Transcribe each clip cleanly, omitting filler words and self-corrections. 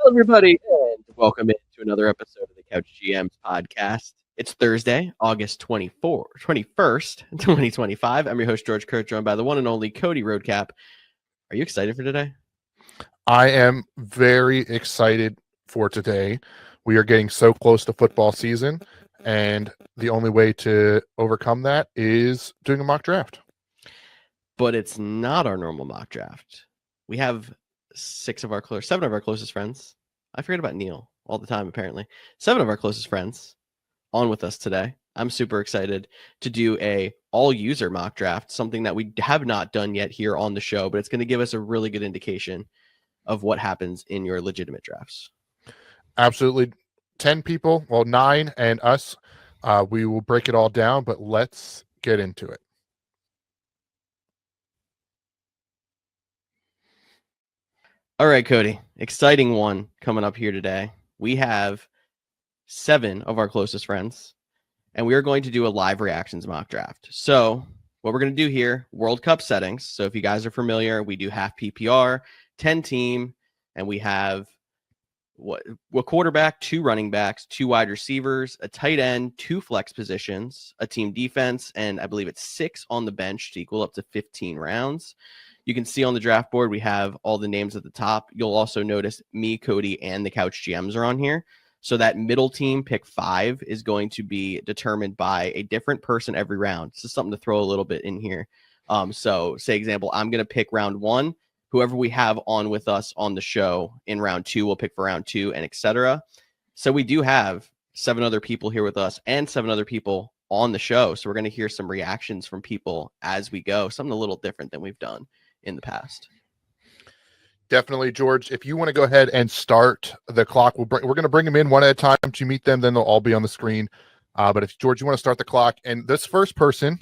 Hello, everybody, and welcome into another episode of the Couch GMs podcast. It's Thursday, August 21st, 2025. I'm your host, George Kurt, joined by the one and only Cody Roadcap. Are you excited for today? I am very excited for today. We are getting so close to football season, and the only way to overcome that is doing a mock draft. But it's not our normal mock draft. We have seven of our closest friends. I forget about Neil all the time, apparently. 7 of our closest friends on with us today. I'm super excited to do a all-user mock draft, something that we have not done yet here on the show, but it's going to give us a really good indication of what happens in your legitimate drafts. Absolutely. 10 people, well, 9 and us. We will break it all down, but let's get into it. All right, Cody, exciting one coming up here today. We have 7 of our closest friends, and we are going to do a live reactions mock draft. So what we're going to do here, World Cup settings. So if you guys are familiar, we do half PPR, 10 team, and we have a quarterback, 2 running backs, 2 wide receivers, a tight end, 2 flex positions, a team defense, and I believe it's 6 on the bench to equal up to 15 rounds. You can see on the draft board, we have all the names at the top. You'll also notice me, Cody, and the Couch GMs are on here. So that middle team, pick 5, is going to be determined by a different person every round. This is something to throw a little bit in here. So say example, I'm going to pick round 1. Whoever we have on with us on the show in round 2, we'll pick for round 2, and etc. So we do have 7 other people here with us and 7 other people on the show. So we're going to hear some reactions from people as we go, something a little different than we've done in the past. Definitely, George. If you want to go ahead and start the clock, we're going to bring them in one at a time to meet them. Then they'll all be on the screen. But if, George, you want to start the clock, and this first person,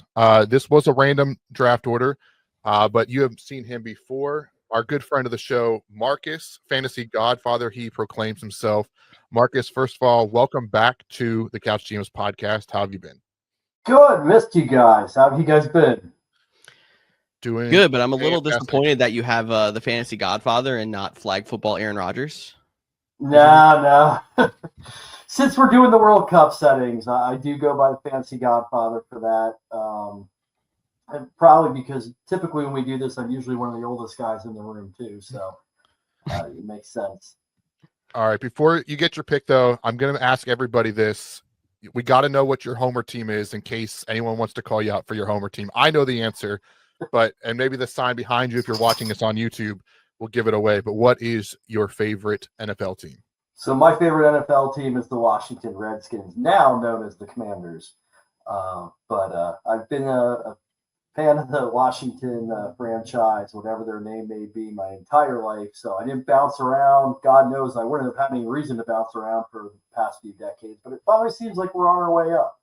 this was a random draft order, but you have seen him before. Our good friend of the show, Marcus, Fantasy Godfather, he proclaims himself. Marcus, first of all, welcome back to the Couch GMs podcast. How have you been? Good. Missed you guys. How have you guys been? Doing good, but I'm a little fantastic. Disappointed that you have the Fantasy Godfather and not flag football Aaron Rodgers. No. Since we're doing the World Cup settings, I do go by the Fantasy Godfather for that. And probably because typically when we do this, I'm usually one of the oldest guys in the room too, so it makes sense. All right, before you get your pick, though, I'm going to ask everybody this. We got to know what your homer team is in case anyone wants to call you out for your homer team. I know the answer, and maybe the sign behind you, if you're watching this on YouTube, will give it away. But what is your favorite NFL team? So my favorite NFL team is the Washington Redskins, now known as the Commanders. But I've been a fan of the Washington franchise, whatever their name may be, my entire life. So I didn't bounce around. God knows I wouldn't have had any reason to bounce around for the past few decades, but it finally seems like we're on our way up.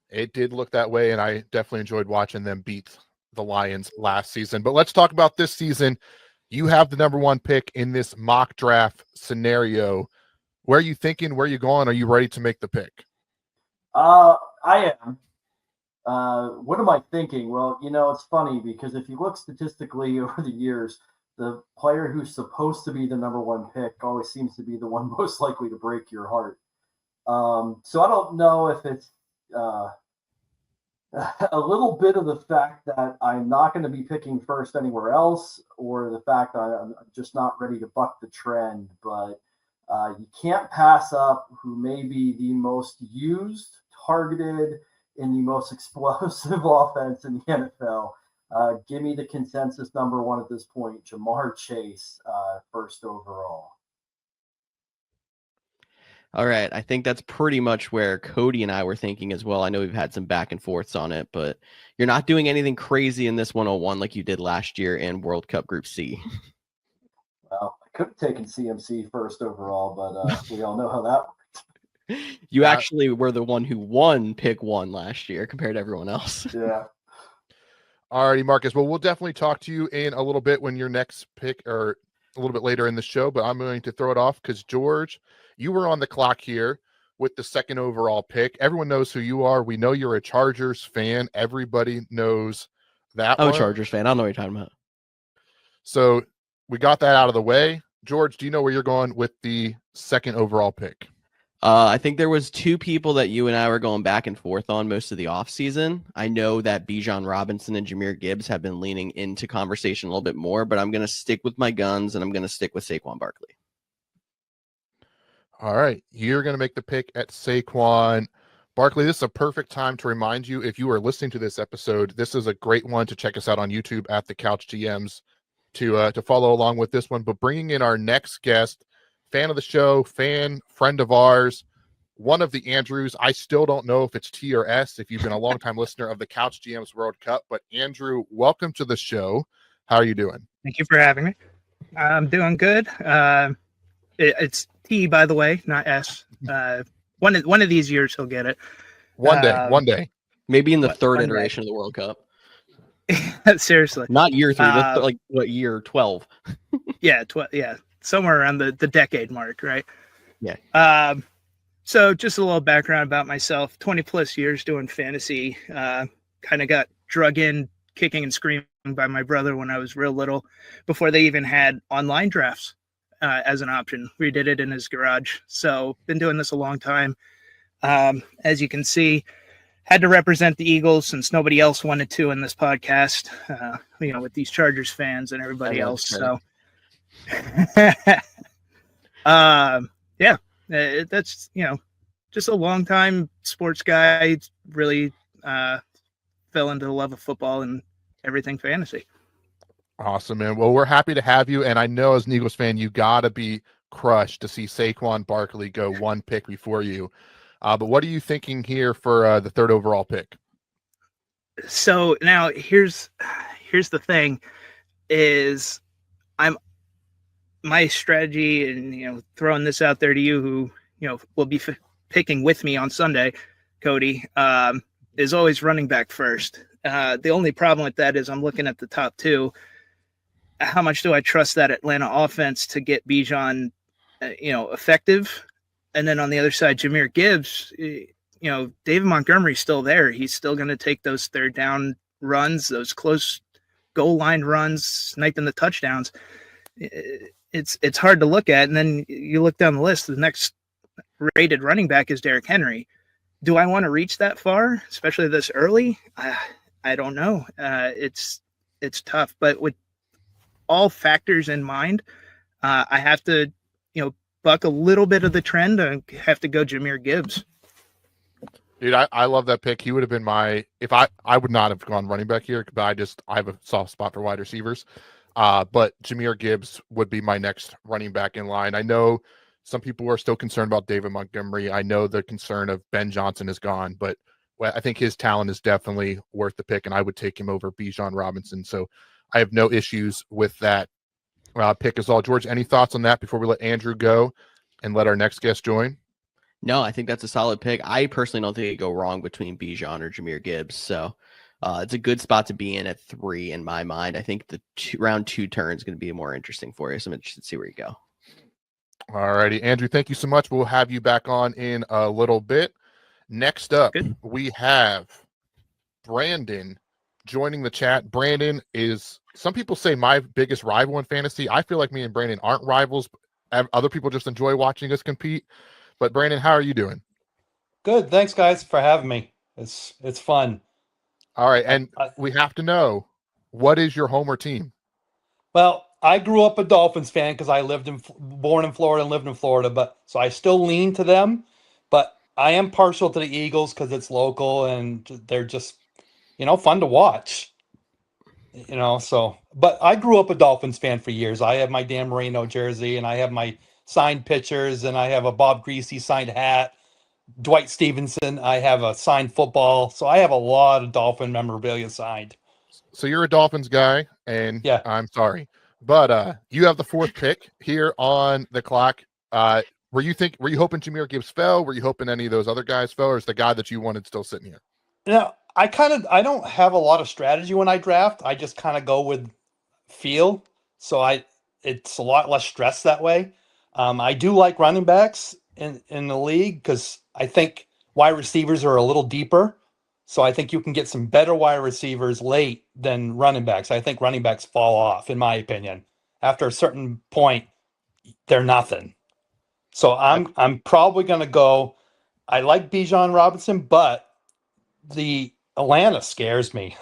It did look that way, and I definitely enjoyed watching them beat the Lions last season. But let's talk about this season. You have the number 1 pick in this mock draft scenario. Where are you thinking? Where are you going? Are you ready to make the pick? I am. What am I thinking? Well, it's funny because if you look statistically over the years, the player who's supposed to be the number 1 pick always seems to be the one most likely to break your heart. So I don't know if it's a little bit of the fact that I'm not going to be picking first anywhere else, or the fact that I'm just not ready to buck the trend, but you can't pass up who may be the most used, targeted, in the most explosive offense in the NFL. Give me the consensus number 1 at this point, Jamar Chase, first overall. All right. I think that's pretty much where Cody and I were thinking as well. I know we've had some back and forths on it, but you're not doing anything crazy in this 101 like you did last year in World Cup Group C. Well, I could have taken CMC first overall, but we all know how that worked. You actually were the one who won pick 1 last year compared to everyone else. Yeah. All righty, Marcus. Well, we'll definitely talk to you in a little bit when your next pick, or a little bit later in the show, but I'm going to throw it off because, George, you were on the clock here with the 2nd overall pick. Everyone knows who you are. We know you're a Chargers fan. Everybody knows that I'm one. a Chargers fan. I don't know what you're talking about. So we got that out of the way. George, do you know where you're going with the second overall pick? I think there was two people that you and I were going back and forth on most of the offseason. I know that Bijan Robinson and Jahmyr Gibbs have been leaning into conversation a little bit more, but I'm going to stick with my guns, and I'm going to stick with Saquon Barkley. All right. You're going to make the pick at Saquon Barkley. This is a perfect time to remind you, if you are listening to this episode, this is a great one to check us out on YouTube at the Couch GMs to follow along with this one. But bringing in our next guest, fan of the show, friend of ours, one of the Andrews. I still don't know if it's T or S if you've been a longtime listener of the Couch GMs World Cup. But Andrew, welcome to the show. How are you doing? Thank you for having me. I'm doing good. It's T, by the way, not S. One of these years he'll get it. One day. Maybe in the third iteration of the World Cup. Seriously. Not year 3, like what, year 12? Yeah, somewhere around the decade mark, right? Yeah. So just a little background about myself. 20 plus years doing fantasy. Kind of got drug in kicking and screaming by my brother when I was real little, before they even had online drafts as an option. We did it in his garage. So been doing this a long time. As you can see, had to represent the Eagles since nobody else wanted to in this podcast, with these Chargers fans and everybody else. So, that's, just a long time sports guy. Really fell into the love of football and everything fantasy. Awesome, man. Well, we're happy to have you. And I know as an Eagles fan, you got to be crushed to see Saquon Barkley go one pick before you. But what are you thinking here for the third overall pick? So now here's the thing is my strategy, and, throwing this out there to you who, will be picking with me on Sunday, Cody, is always running back first. The only problem with that is I'm looking at the top two. How much do I trust that Atlanta offense to get Bijan, effective? And then on the other side, Jahmyr Gibbs, David Montgomery's still there. He's still going to take those third down runs, those close goal line runs, sniping the touchdowns. It's hard to look at. And then you look down the list, the next rated running back is Derrick Henry. Do I want to reach that far, especially this early? I don't know. It's tough, but with all factors in mind, I have to, buck a little bit of the trend. I have to go Jahmyr Gibbs. Dude, I love that pick. He would have been I would not have gone running back here, but I have a soft spot for wide receivers. But Jahmyr Gibbs would be my next running back in line. I know some people are still concerned about David Montgomery. I know the concern of Ben Johnson is gone, but I think his talent is definitely worth the pick, and I would take him over Bijan Robinson. So I have no issues with that pick as well. George, any thoughts on that before we let Andrew go and let our next guest join? No, I think that's a solid pick. I personally don't think it go wrong between Bijan or Jahmyr Gibbs. So it's a good spot to be in at 3 in my mind. I think the round 2 turn is going to be more interesting for you. So I'm interested to see where you go. All righty, Andrew, thank you so much. We'll have you back on in a little bit. Next up, we have Brandon joining the chat. Brandon is, some people say, my biggest rival in fantasy. I feel like me and Brandon aren't rivals. Other people just enjoy watching us compete. But Brandon, how are you doing? Good. Thanks, guys, for having me. It's fun. All right, and we have to know, what is your homer team? Well, I grew up a Dolphins fan because I born in Florida and lived in Florida, but so I still lean to them. But I am partial to the Eagles because it's local and they're just, fun to watch. But I grew up a Dolphins fan for years. I have my Dan Marino jersey and I have my signed pictures and I have a Bob Greasy signed hat. Dwight Stevenson, I have a signed football. So I have a lot of Dolphin memorabilia signed. So you're a Dolphins guy, and yeah, I'm sorry, but you have the 4th pick here on the clock. Were you hoping Jahmyr Gibbs fell? Were you hoping any of those other guys fell, or is the guy that you wanted still sitting here? I don't have a lot of strategy when I draft. I just kind of go with feel. So it's a lot less stress that way. I do like running backs in the league because I think wide receivers are a little deeper. So I think you can get some better wide receivers late than running backs. I think running backs fall off, in my opinion. After a certain point, they're nothing. So I'm probably going to go. I like Bijan Robinson, but the Atlanta scares me.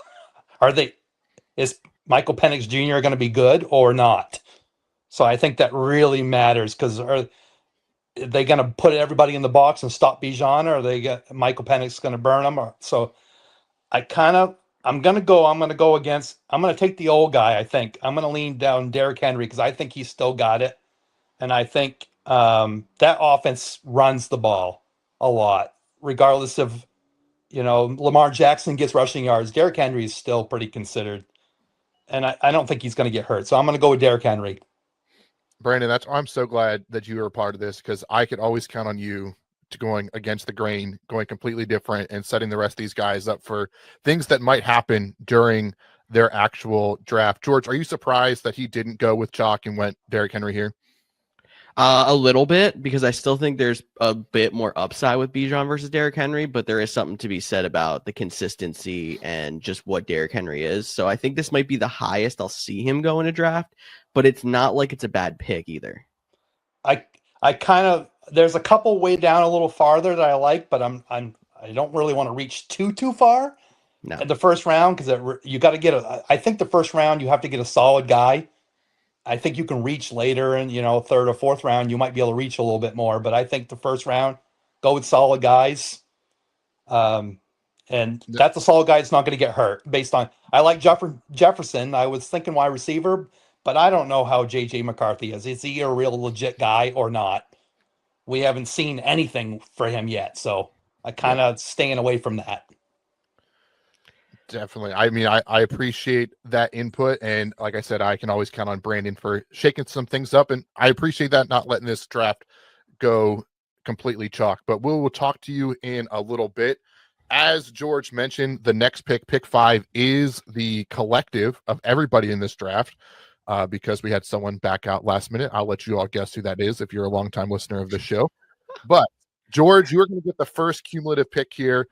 Is Michael Penix Jr. going to be good or not? So I think that really matters, because are they going to put everybody in the box and stop Bijan, or are they get Michael Penix going to burn them? So I'm going to take the old guy. I think I'm going to lean down Derrick Henry, because I think he's still got it. And I think that offense runs the ball a lot, regardless of, Lamar Jackson gets rushing yards. Derrick Henry is still pretty considered. And I don't think he's going to get hurt. So I'm going to go with Derrick Henry. Brandon, I'm so glad that you were a part of this, because I could always count on you to going against the grain, going completely different, and setting the rest of these guys up for things that might happen during their actual draft. George, are you surprised that he didn't go with Chalk and went Derrick Henry here? A little bit, because I still think there's a bit more upside with Bijan versus Derrick Henry, but there is something to be said about the consistency and just what Derrick Henry is. So I think this might be the highest I'll see him go in a draft, but it's not like it's a bad pick either. There's a couple way down a little farther that I like, but I don't really want to reach too far in the first round, because you got to get I think the first round you have to get a solid guy. I think you can reach later, and third or fourth round you might be able to reach a little bit more, but I think the first round, go with solid guys. And that's a solid guy that's not going to get hurt. I like Jefferson. I was thinking wide receiver, but I don't know how JJ McCarthy is. Is he a real legit guy or not? We haven't seen anything for him yet, so I kind of staying away from that. Definitely. I mean, I appreciate that input. And like I said, I can always count on Brandon for shaking some things up. And I appreciate that, not letting this draft go completely chalk. But we'll talk to you in a little bit. As George mentioned, the next pick 5, is the collective of everybody in this draft, because we had someone back out last minute. I'll let you all guess who that is if you're a longtime listener of the show. But George, you're going to get the first cumulative pick here.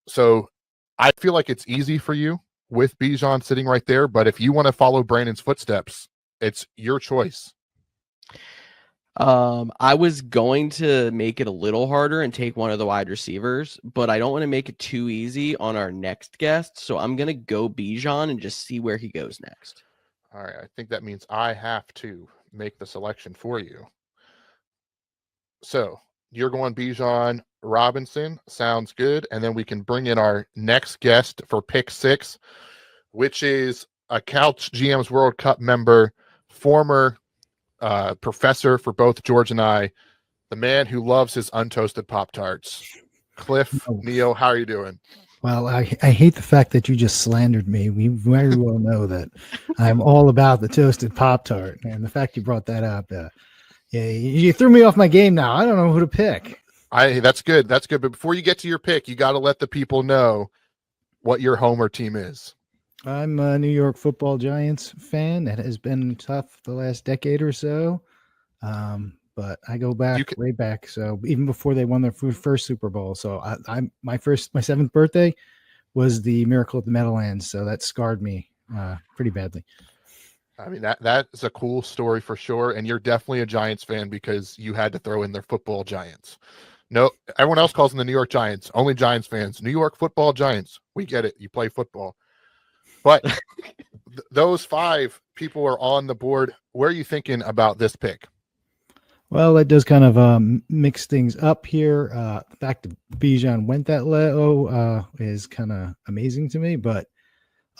So I feel like it's easy for you with Bijan sitting right there, but if you want to follow Brandon's footsteps, it's your choice. I was going to make it a little harder and take one of the wide receivers, but I don't want to make it too easy on our next guest. So I'm going to go Bijan and just see where he goes next. All right. I think that means I have to make the selection for you. So you're going Bijan Robinson. Sounds good. And then we can bring in our next guest for pick 6, which is a Couch GMs World Cup member, former professor for both George and I, the man who loves his untoasted Pop-Tarts. Cliff Neo, how are you doing? Well, I hate the fact that you just slandered me. We very well know that I'm all about the toasted Pop-Tart. And the fact you brought that up, you threw me off my game now. I don't know who to pick. That's good. That's good. But before you get to your pick, you got to let the people know what your homer team is. I'm a New York Football Giants fan. That has been tough the last decade or so. But I go back way back. So even before they won their first Super Bowl. So my 7th birthday was the Miracle at the Meadowlands. So that scarred me pretty badly. I mean, that is a cool story for sure. And you're definitely a Giants fan because you had to throw in their football Giants. No, everyone else calls them the New York Giants. Only Giants fans. New York Football Giants. We get it. You play football. But those 5 people are on the board. Where are you thinking about this pick? Well, that does kind of mix things up here. The fact that Bijan went that low is kind of amazing to me. But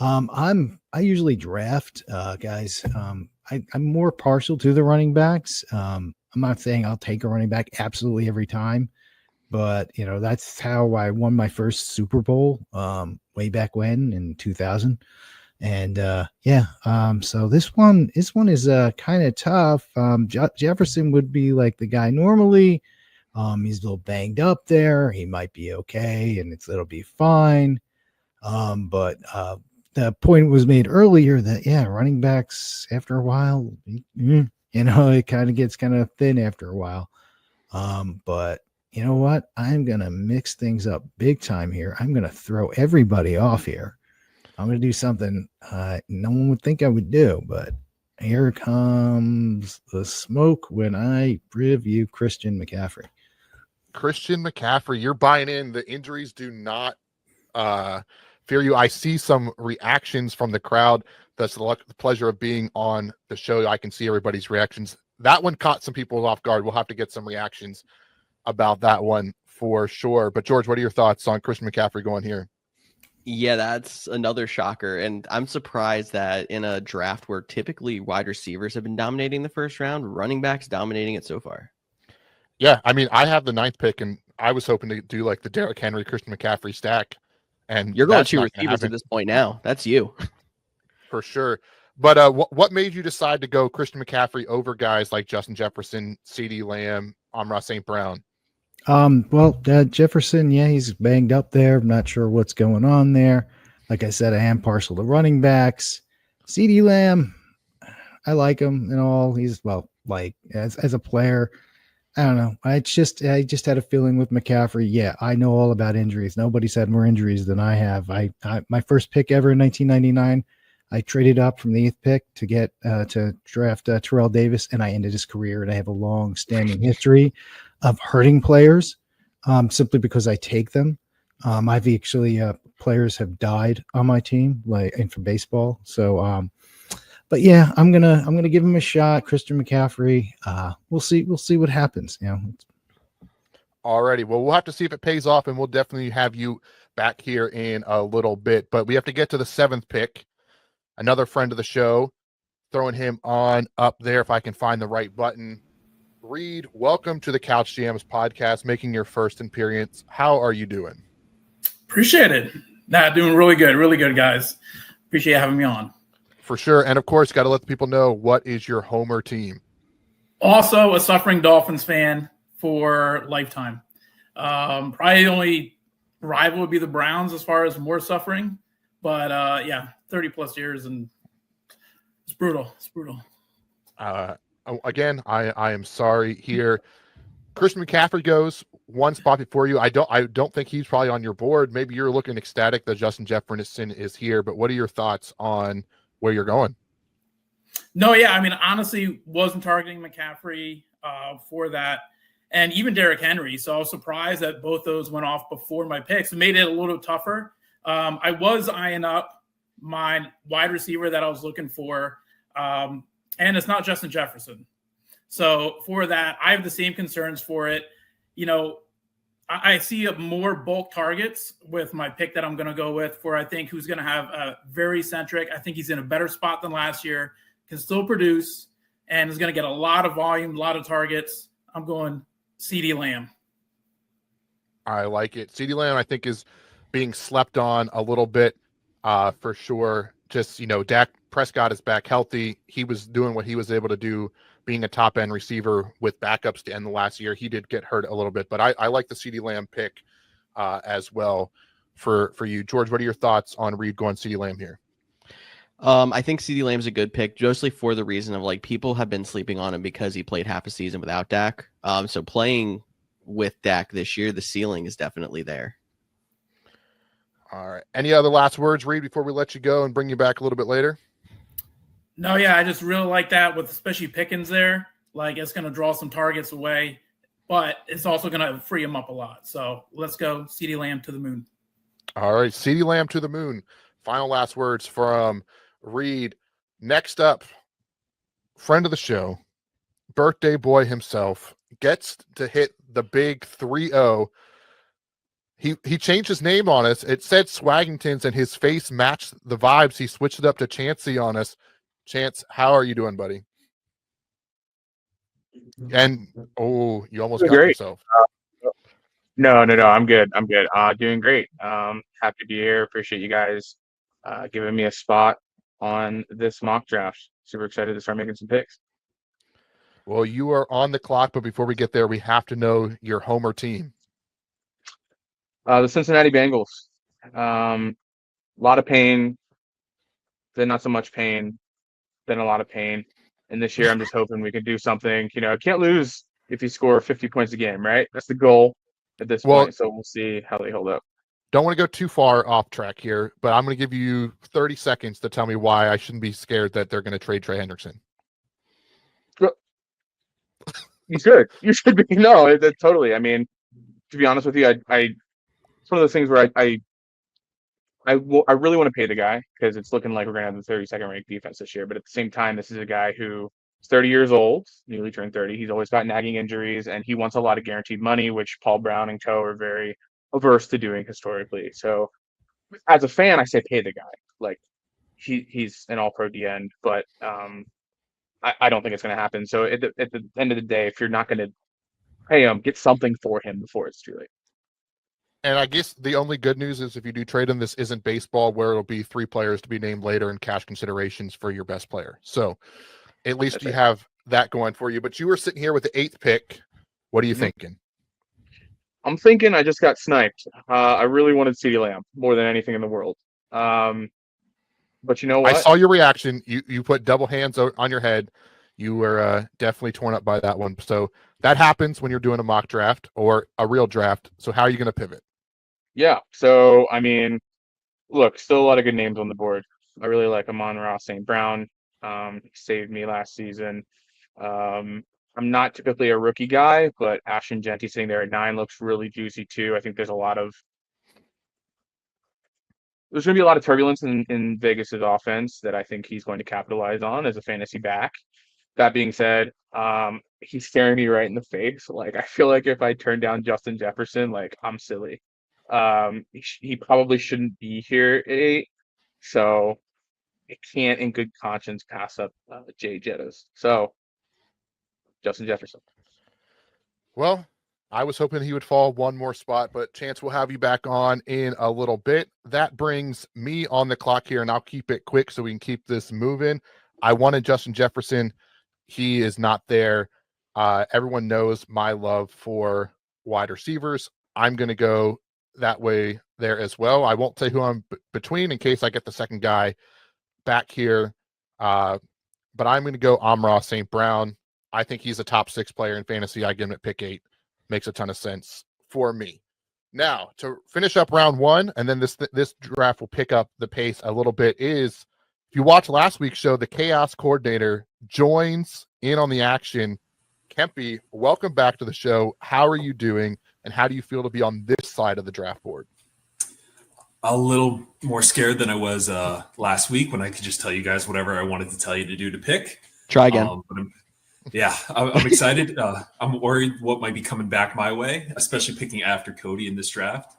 I usually draft guys. I'm more partial to the running backs. I'm not saying I'll take a running back absolutely every time, but that's how I won my first Super Bowl way back when in 2000. And so this one is kind of tough. Jefferson would be like the guy normally. He's a little banged up there. He might be okay, and it'll be fine. But the point was made earlier that running backs after a while, it kind of gets kind of thin after a while. But you know what? I'm gonna mix things up big time here. I'm gonna throw everybody off here. I'm going to do something no one would think I would do, but Here comes the smoke when I preview Christian McCaffrey. Christian McCaffrey, you're buying in. The injuries do not fear you. I see some reactions from the crowd. That's the pleasure of being on the show. I can see everybody's reactions. That one caught some people off guard. We'll have to get some reactions about that one for sure. But George, what are your thoughts on Christian McCaffrey going here? Yeah, that's another shocker. And I'm surprised that in a draft where typically wide receivers have been dominating the first round, running backs dominating it so far. Yeah, I mean, I have the 9th pick, and I was hoping to do like the Derrick Henry, Christian McCaffrey stack. And You're going that's two not gonna receivers happen at this point now. That's you. for sure. But what made you decide to go Christian McCaffrey over guys like Justin Jefferson, CeeDee Lamb, Amon-Ra St. Brown? Well, Jefferson, yeah, he's banged up there. I'm not sure what's going on there. Like I said, I am partial to running backs. CeeDee Lamb, I like him and all. He's like as a player, I don't know. I just had a feeling with McCaffrey. Yeah, I know all about injuries. Nobody's had more injuries than I have. I my first pick ever in 1999. I traded up from the 8th pick to get to draft Terrell Davis, and I ended his career. And I have a long-standing history of hurting players simply because I take them. I've actually players have died on my team, like and for baseball. So, but yeah, I'm gonna give him a shot. Christian McCaffrey. We'll see what happens. You know. Alrighty. Well, we'll have to see if it pays off, and we'll definitely have you back here in a little bit. But we have to get to the 7th pick. Another friend of the show, throwing him on up there if I can find the right button. Reed, welcome to the Couch GMs podcast, making your first appearance. How are you doing? Appreciate it. Doing really good, guys. Appreciate having me on. For sure. And of course, got to let the people know, what is your homer team? Also a suffering Dolphins fan for lifetime. Probably the only rival would be the Browns as far as more suffering. But yeah, 30 plus years, and it's brutal. It's brutal. Again, I am sorry here. Christian McCaffrey goes one spot before you. I don't think he's probably on your board. Maybe you're looking ecstatic that Justin Jefferson is here, but what are your thoughts on where you're going? No, yeah, I mean, honestly, wasn't targeting McCaffrey for that, and even Derrick Henry. So I was surprised that both those went off before my picks. It made it a little tougher. I was eyeing up my wide receiver that I was looking for, and it's not Justin Jefferson. So for that, I have the same concerns for it. You know, I see more bulk targets with my pick that I'm going to go with for, I think, who's going to have a very centric. I think he's in a better spot than last year, can still produce, and is going to get a lot of volume, a lot of targets. I'm going CeeDee Lamb. I like it. CeeDee Lamb, I think, is being slept on a little bit for sure. Just, you know, Dak Prescott is back healthy. He was doing what he was able to do, being a top-end receiver with backups to end the last year. He did get hurt a little bit, but I like the CeeDee Lamb pick as well for you. George, what are your thoughts on Reed going CeeDee Lamb here? I think CeeDee Lamb's a good pick, mostly for the reason of, like, people have been sleeping on him because he played half a season without Dak. So playing with Dak this year, the ceiling is definitely there. All right. Any other last words, Reed, before we let you go and bring you back a little bit later? No, yeah, I just really like that with especially Pickens there. Like, it's going to draw some targets away, but it's also going to free him up a lot. So let's go CeeDee Lamb to the moon. All right. CeeDee Lamb to the moon. Final last words from Reed. Next up, friend of the show, birthday boy himself, gets to hit the big 3-0. He changed his name on us. It said Swaggingtons, and his face matched the vibes. He switched it up to Chancey on us. Chance, how are you doing, buddy? And you almost got great. yourself. No, I'm good. Doing great. Happy to be here. Appreciate you guys giving me a spot on this mock draft. Super excited to start making some picks. Well, you are on the clock, but before we get there, we have to know your homer team. The Cincinnati Bengals. A lot of pain, then not so much pain, then a lot of pain. And this year, I'm just hoping we can do something. You know, can't lose if you score 50 points a game, right? That's the goal at this point. So we'll see how they hold up. Don't want to go too far off track here, but I'm going to give you 30 seconds to tell me why I shouldn't be scared that they're going to trade Trey Hendrickson. You should. You should be. No, totally. I mean, to be honest with you, it's one of those things where I really want to pay the guy because it's looking like we're going to have the 32nd ranked defense this year. But at the same time, this is a guy who is 30 years old, newly turned 30. He's always got nagging injuries, and he wants a lot of guaranteed money, which Paul Brown and co. are very averse to doing historically. So as a fan, I say pay the guy. Like he's an all-pro DN, but I don't think it's going to happen. So at the end of the day, if you're not going to pay him, get something for him before it's too late. And I guess the only good news is if you do trade him, this isn't baseball where it'll be 3 players to be named later and cash considerations for your best player. So at least you have that going for you. But you were sitting here with the 8th pick. What are you thinking? I'm thinking I just got sniped. I really wanted CeeDee Lamb more than anything in the world. But you know what? I saw your reaction. You put double hands on your head. You were definitely torn up by that one. So that happens when you're doing a mock draft or a real draft. So how are you going to pivot? Yeah. So, I mean, look, still a lot of good names on the board. I really like Amon-Ra St. Brown. He saved me last season. I'm not typically a rookie guy, but Ashton Genty sitting there at 9 looks really juicy too. I think there's going to be a lot of turbulence in Vegas's offense that I think he's going to capitalize on as a fantasy back. That being said, he's staring me right in the face. Like, I feel like if I turn down Justin Jefferson, like, I'm silly. He probably shouldn't be here at 8, so I can't in good conscience pass up Jay Jettas. So, Justin Jefferson. Well, I was hoping he would fall one more spot, but Chance will have you back on in a little bit. That brings me on the clock here, and I'll keep it quick so we can keep this moving. I wanted Justin Jefferson. He is not there. Everyone knows my love for wide receivers. I'm going to go that way there as well. I won't say who I'm between in case I get the second guy back here. But I'm going to go Amon-Ra St. Brown. I think he's a top 6 player in fantasy. I give him at pick 8. Makes a ton of sense for me. Now, to finish up round 1, and then this draft will pick up the pace a little bit, is if you watch last week's show, the Chaos Coordinator joins in on the action. Kempy, welcome back to the show. How are you doing, and how do you feel to be on this side of the draft board? A little more scared than I was last week when I could just tell you guys whatever I wanted to tell you to do to pick. Try again. I'm excited. I'm worried what might be coming back my way, especially picking after Cody in this draft.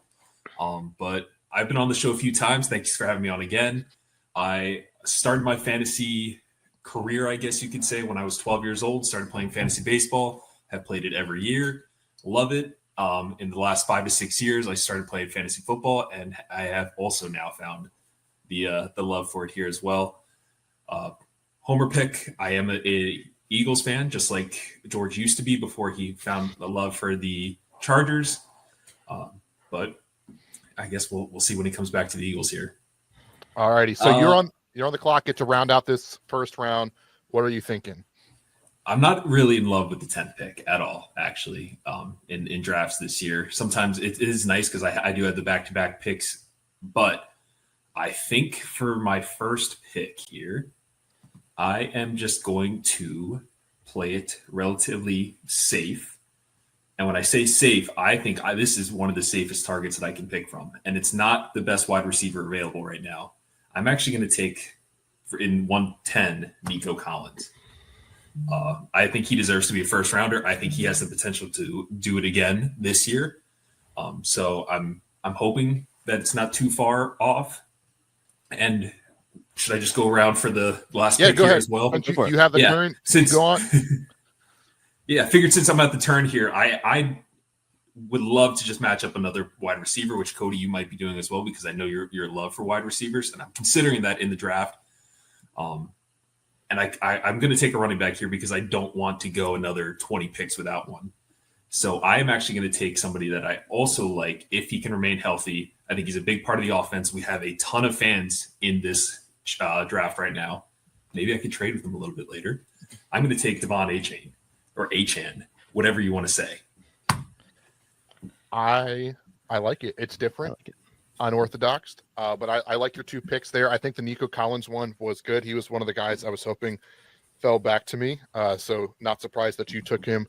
But I've been on the show a few times. Thanks for having me on again. I started my fantasy career, I guess you could say, when I was 12 years old. Started playing fantasy baseball. Have played it every year. Love it. In the last 5 to 6 years, I started playing fantasy football, and I have also now found the love for it here as well. Homer pick. I am a Eagles fan, just like George used to be before he found a love for the Chargers. But I guess we'll see when he comes back to the Eagles here. All righty. So you're on the clock. Get to round out this first round. What are you thinking? I'm not really in love with the 10th pick at all, actually, in drafts this year. Sometimes it is nice because I do have the back-to-back picks, but I think for my first pick here, I am just going to play it relatively safe. And when I say safe, I think this is one of the safest targets that I can pick from. And it's not the best wide receiver available right now. I'm actually going to take, in 110, Nico Collins. I think he deserves to be a first rounder. I think he has the potential to do it again this year. So I'm hoping that it's not too far off. And should I just go around for the last pick here as well? You have the turn. Since go on. Yeah, I figured since I'm at the turn here, I would love to just match up another wide receiver, which Cody, you might be doing as well, because I know your love for wide receivers, and I'm considering that in the draft. And I'm going to take a running back here because I don't want to go another 20 picks without one. So I am actually going to take somebody that I also like if he can remain healthy. I think he's a big part of the offense. We have a ton of fans in this draft right now. Maybe I could trade with him a little bit later. I'm going to take Devon Achane, or Achan, whatever you want to say. I like it. It's different. I like it. Unorthodox, but I like your 2 picks there. I think the Nico Collins one was good. He was one of the guys I was hoping fell back to me. So not surprised that you took him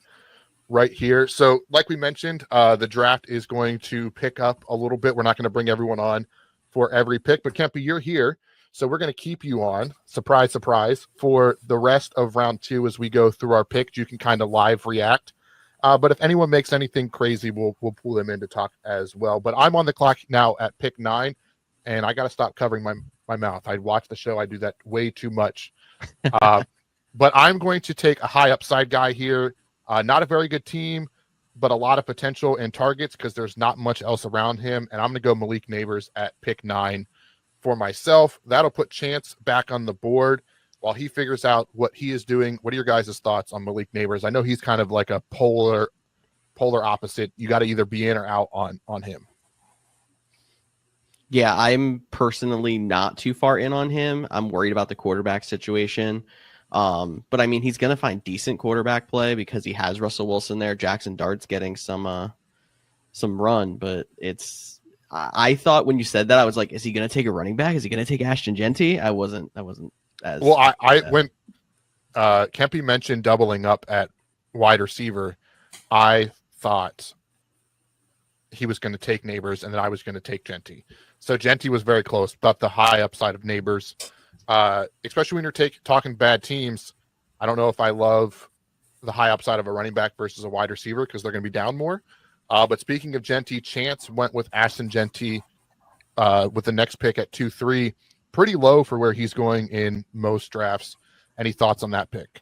right here. So like we mentioned, the draft is going to pick up a little bit. We're not going to bring everyone on for every pick, but Kempy, you're here. So we're going to keep you on, surprise, surprise, for the rest of round 2 as we go through our picks. You can kind of live react. But if anyone makes anything crazy, we'll pull them in to talk as well. But I'm on the clock now at pick 9, and I got to stop covering my mouth. I watch the show. I do that way too much. But I'm going to take a high upside guy here. Not a very good team, but a lot of potential and targets because there's not much else around him. And I'm going to go Malik Nabers at pick 9 for myself. That'll put Chance back on the board while he figures out what he is doing. What are your guys' thoughts on Malik Nabers? I know he's kind of like a polar opposite. You got to either be in or out on him. Yeah, I'm personally not too far in on him. I'm worried about the quarterback situation. But I mean, he's going to find decent quarterback play because he has Russell Wilson there. Jackson Dart's getting some run, but I thought when you said that, I was like, is he going to take a running back? Is he going to take Ashton Genty? I wasn't as well. When Kempy mentioned doubling up at wide receiver, I thought he was going to take Nabers and then I was going to take Genty. So Genty was very close, but the high upside of Nabers, especially when you're talking bad teams. I don't know if I love the high upside of a running back versus a wide receiver because they're going to be down more. But speaking of Genty, Chance went with Ashton Genty with the next pick at 2-3, pretty low for where he's going in most drafts. Any thoughts on that pick?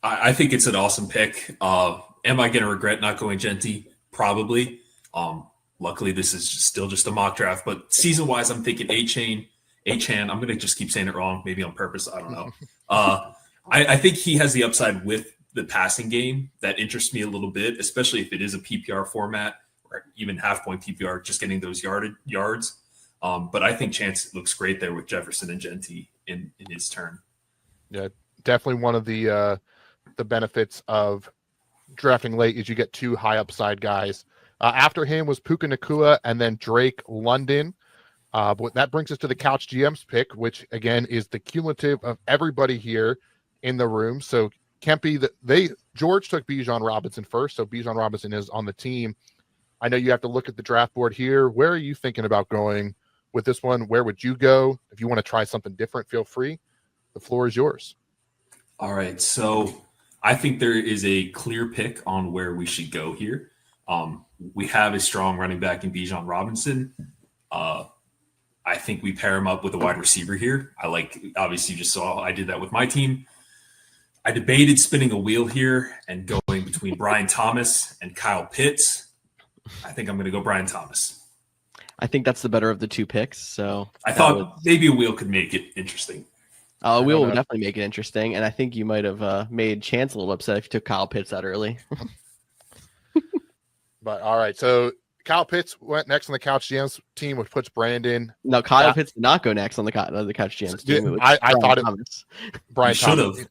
I think it's an awesome pick. Am I going to regret not going Genty? Probably. Luckily, this is still just a mock draft, but season-wise, I'm thinking Achan. I'm going to just keep saying it wrong, maybe on purpose. I don't know. I think he has the upside with the passing game that interests me a little bit, especially if it is a PPR format or even half-point PPR, just getting those yards. But I think Chance looks great there with Jefferson and Genty in his turn. Yeah, definitely one of the benefits of drafting late is you get 2 high upside guys. After him was Puka Nacua and then Drake London. But that brings us to the Couch GMs pick, which again is the cumulative of everybody here in the room. So Kempy, George took Bijan Robinson first, so Bijan Robinson is on the team. I know you have to look at the draft board here. Where are you thinking about going with this one? Where would you go? If you want to try something different, feel free. The floor is yours. All right, so I think there is a clear pick on where we should go here. We have a strong running back in Bijan Robinson. I think we pair him up with a wide receiver here. Obviously you just saw I did that with my team. I debated spinning a wheel here and going between Brian Thomas and Kyle Pitts. I think I'm going to go Brian Thomas. I think that's the better of the 2 picks. So I thought maybe a wheel could make it interesting. A wheel would definitely make it interesting. And I think you might have made Chance a little upset if you took Kyle Pitts that early. But all right, so Kyle Pitts went next on the Couch GMs team, which puts Brandon. No, Kyle Pitts did not go next on the Couch GMs team. I thought Brian Thomas.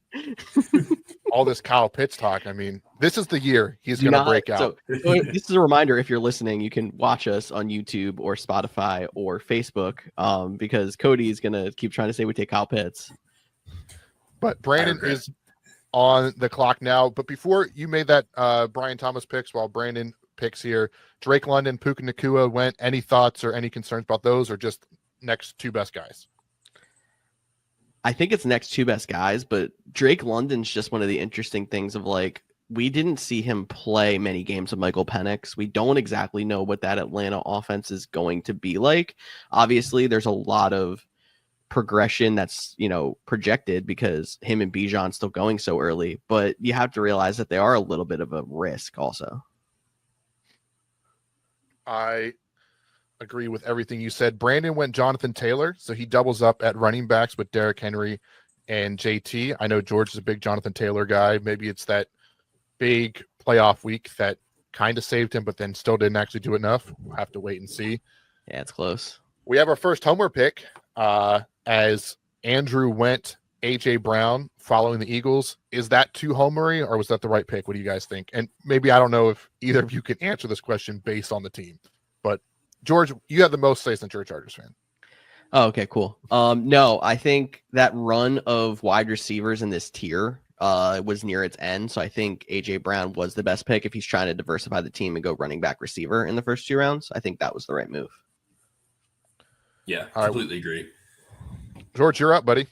All this Kyle Pitts talk. I mean, this is the year he's going to break out. So this is a reminder. If you're listening, you can watch us on YouTube or Spotify or Facebook because Cody is going to keep trying to say we take Kyle Pitts. But Brandon is on the clock now. But before you made that Brian Thomas picks, while Brandon picks here, Drake London, Puka Nacua went. Any thoughts or any concerns about those, or just next 2 best guys? I think it's next 2 best guys, but Drake London's just one of the interesting things of we didn't see him play many games with Michael Penix. We don't exactly know what that Atlanta offense is going to be like. Obviously, there's a lot of progression that's, projected because him and Bijan still going so early, but you have to realize that they are a little bit of a risk also. I agree with everything you said. Brandon went Jonathan Taylor, so he doubles up at running backs with Derrick Henry and JT. I know George is a big Jonathan Taylor guy. Maybe it's that big playoff week that kind of saved him, but then still didn't actually do enough. We'll have to wait and see. Yeah, it's close. We have our first homer pick as Andrew went A.J. Brown following the Eagles. Is that too homery, or was that the right pick? What do you guys think? And maybe I don't know if either of you can answer this question based on the team, but George, you have the most say since you're a Chargers fan. Oh, okay, cool. No, I think that run of wide receivers in this tier was near its end. So I think AJ Brown was the best pick if he's trying to diversify the team and go running back receiver in the first 2 rounds. I think that was the right move. Yeah, All right. completely agree. George, you're up, buddy.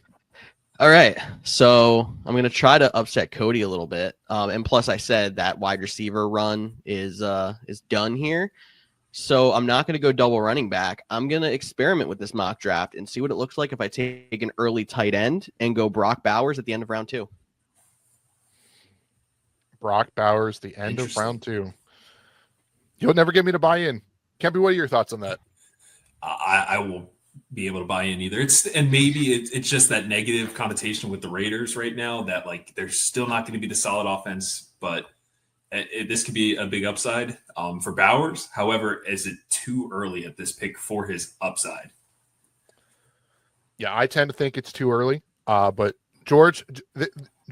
All right. So I'm going to try to upset Cody a little bit. And plus I said that wide receiver run is done here. So I'm not going to go double running back. I'm going to experiment with this mock draft and see what it looks like if I take an early tight end and go Brock Bowers at the end of round 2. Brock Bowers, the end of round 2. You'll never get me to buy in. Campy, what are your thoughts on that? I won't be able to buy in either. It's just that negative connotation with the Raiders right now that like they're still not going to be the solid offense, but this could be a big upside for Bowers. However, is it too early at this pick for his upside? Yeah, I tend to think it's too early. But George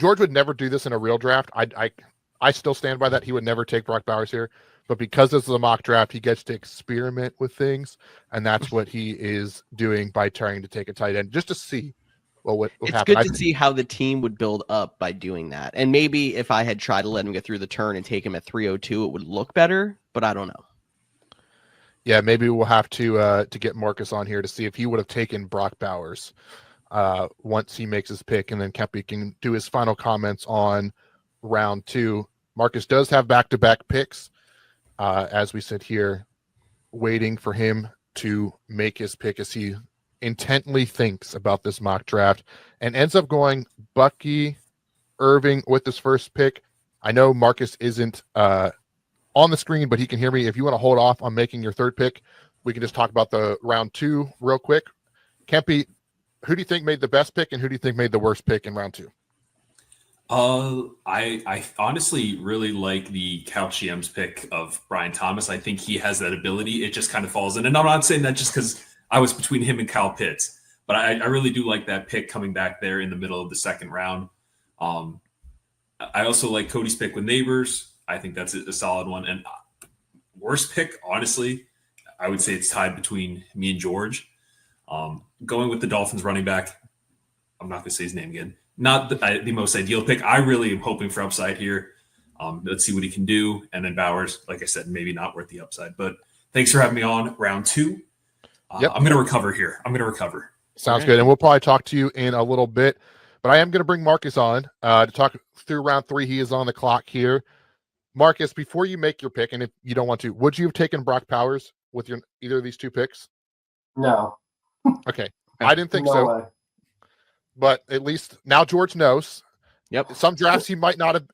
would never do this in a real draft. I still stand by that. He would never take Brock Bowers here. But because this is a mock draft, he gets to experiment with things, and that's what he is doing by trying to take a tight end just to see what it's happen. good to see how the team would build up by doing that. And maybe if I had tried to let him get through the turn and take him at 302, it would look better, but I don't know. Yeah, maybe we'll have to get Marcus on here to see if he would have taken Brock Bowers once he makes his pick, and then Kempe can do his final comments on round 2. Marcus does have back-to-back picks, as we sit here, waiting for him to make his pick as he intently thinks about this mock draft and ends up going Bucky Irving with his first pick. I know Marcus isn't on the screen, but he can hear me. If you want to hold off on making your third pick, we can just talk about the round 2 real quick. Kempe, who do you think made the best pick and who do you think made the worst pick in round 2? I honestly really like the Couch GMs pick of Brian Thomas. I think he has that ability. It just kind of falls in. And I'm not saying that just because I was between him and Kyle Pitts, but I really do like that pick coming back there in the middle of the second round. I also like Cody's pick with Nabers. I think that's a solid one. And worst pick, honestly, I would say it's tied between me and George. Going with the Dolphins running back, I'm not going to say his name again. Not the most ideal pick. I really am hoping for upside here. Let's see what he can do. And then Bowers, like I said, maybe not worth the upside. But thanks for having me on round 2. Yep. I'm going to recover here. Sounds good. And we'll probably talk to you in a little bit. But I am going to bring Marcus on to talk through round 3. He is on the clock here. Marcus, before you make your pick, and if you don't want to, would you have taken Brock Bowers with either of these 2 picks? No. Okay. I didn't think No so. way. But at least now George knows. Yep. Some drafts he might not have,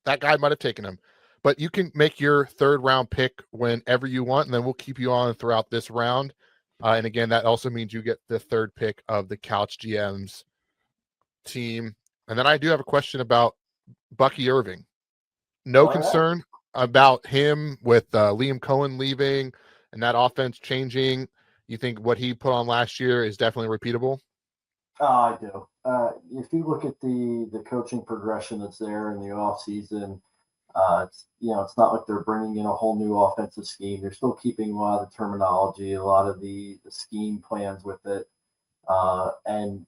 that guy might have taken him. But you can make your 3rd round pick whenever you want, and then we'll keep you on throughout this round. And again, that also means you get the 3rd pick of the Couch GMs team. And then I do have a question about Bucky Irving. No concern about him with Liam Cohen leaving and that offense changing. You think what he put on last year is definitely repeatable? I do. If you look at the coaching progression that's there in the offseason, it's not like they're bringing in a whole new offensive scheme. They're still keeping a lot of the terminology, a lot of the scheme plans with it. And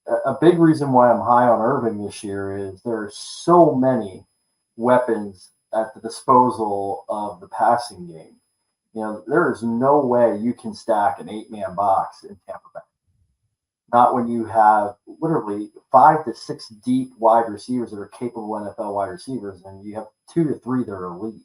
a big reason why I'm high on Irving this year is there are so many weapons at the disposal of the passing game. There is no way you can stack an 8-man box in Tampa Bay. Not when you have literally 5 to 6 deep wide receivers that are capable NFL wide receivers, and you have 2 to 3 that are elite.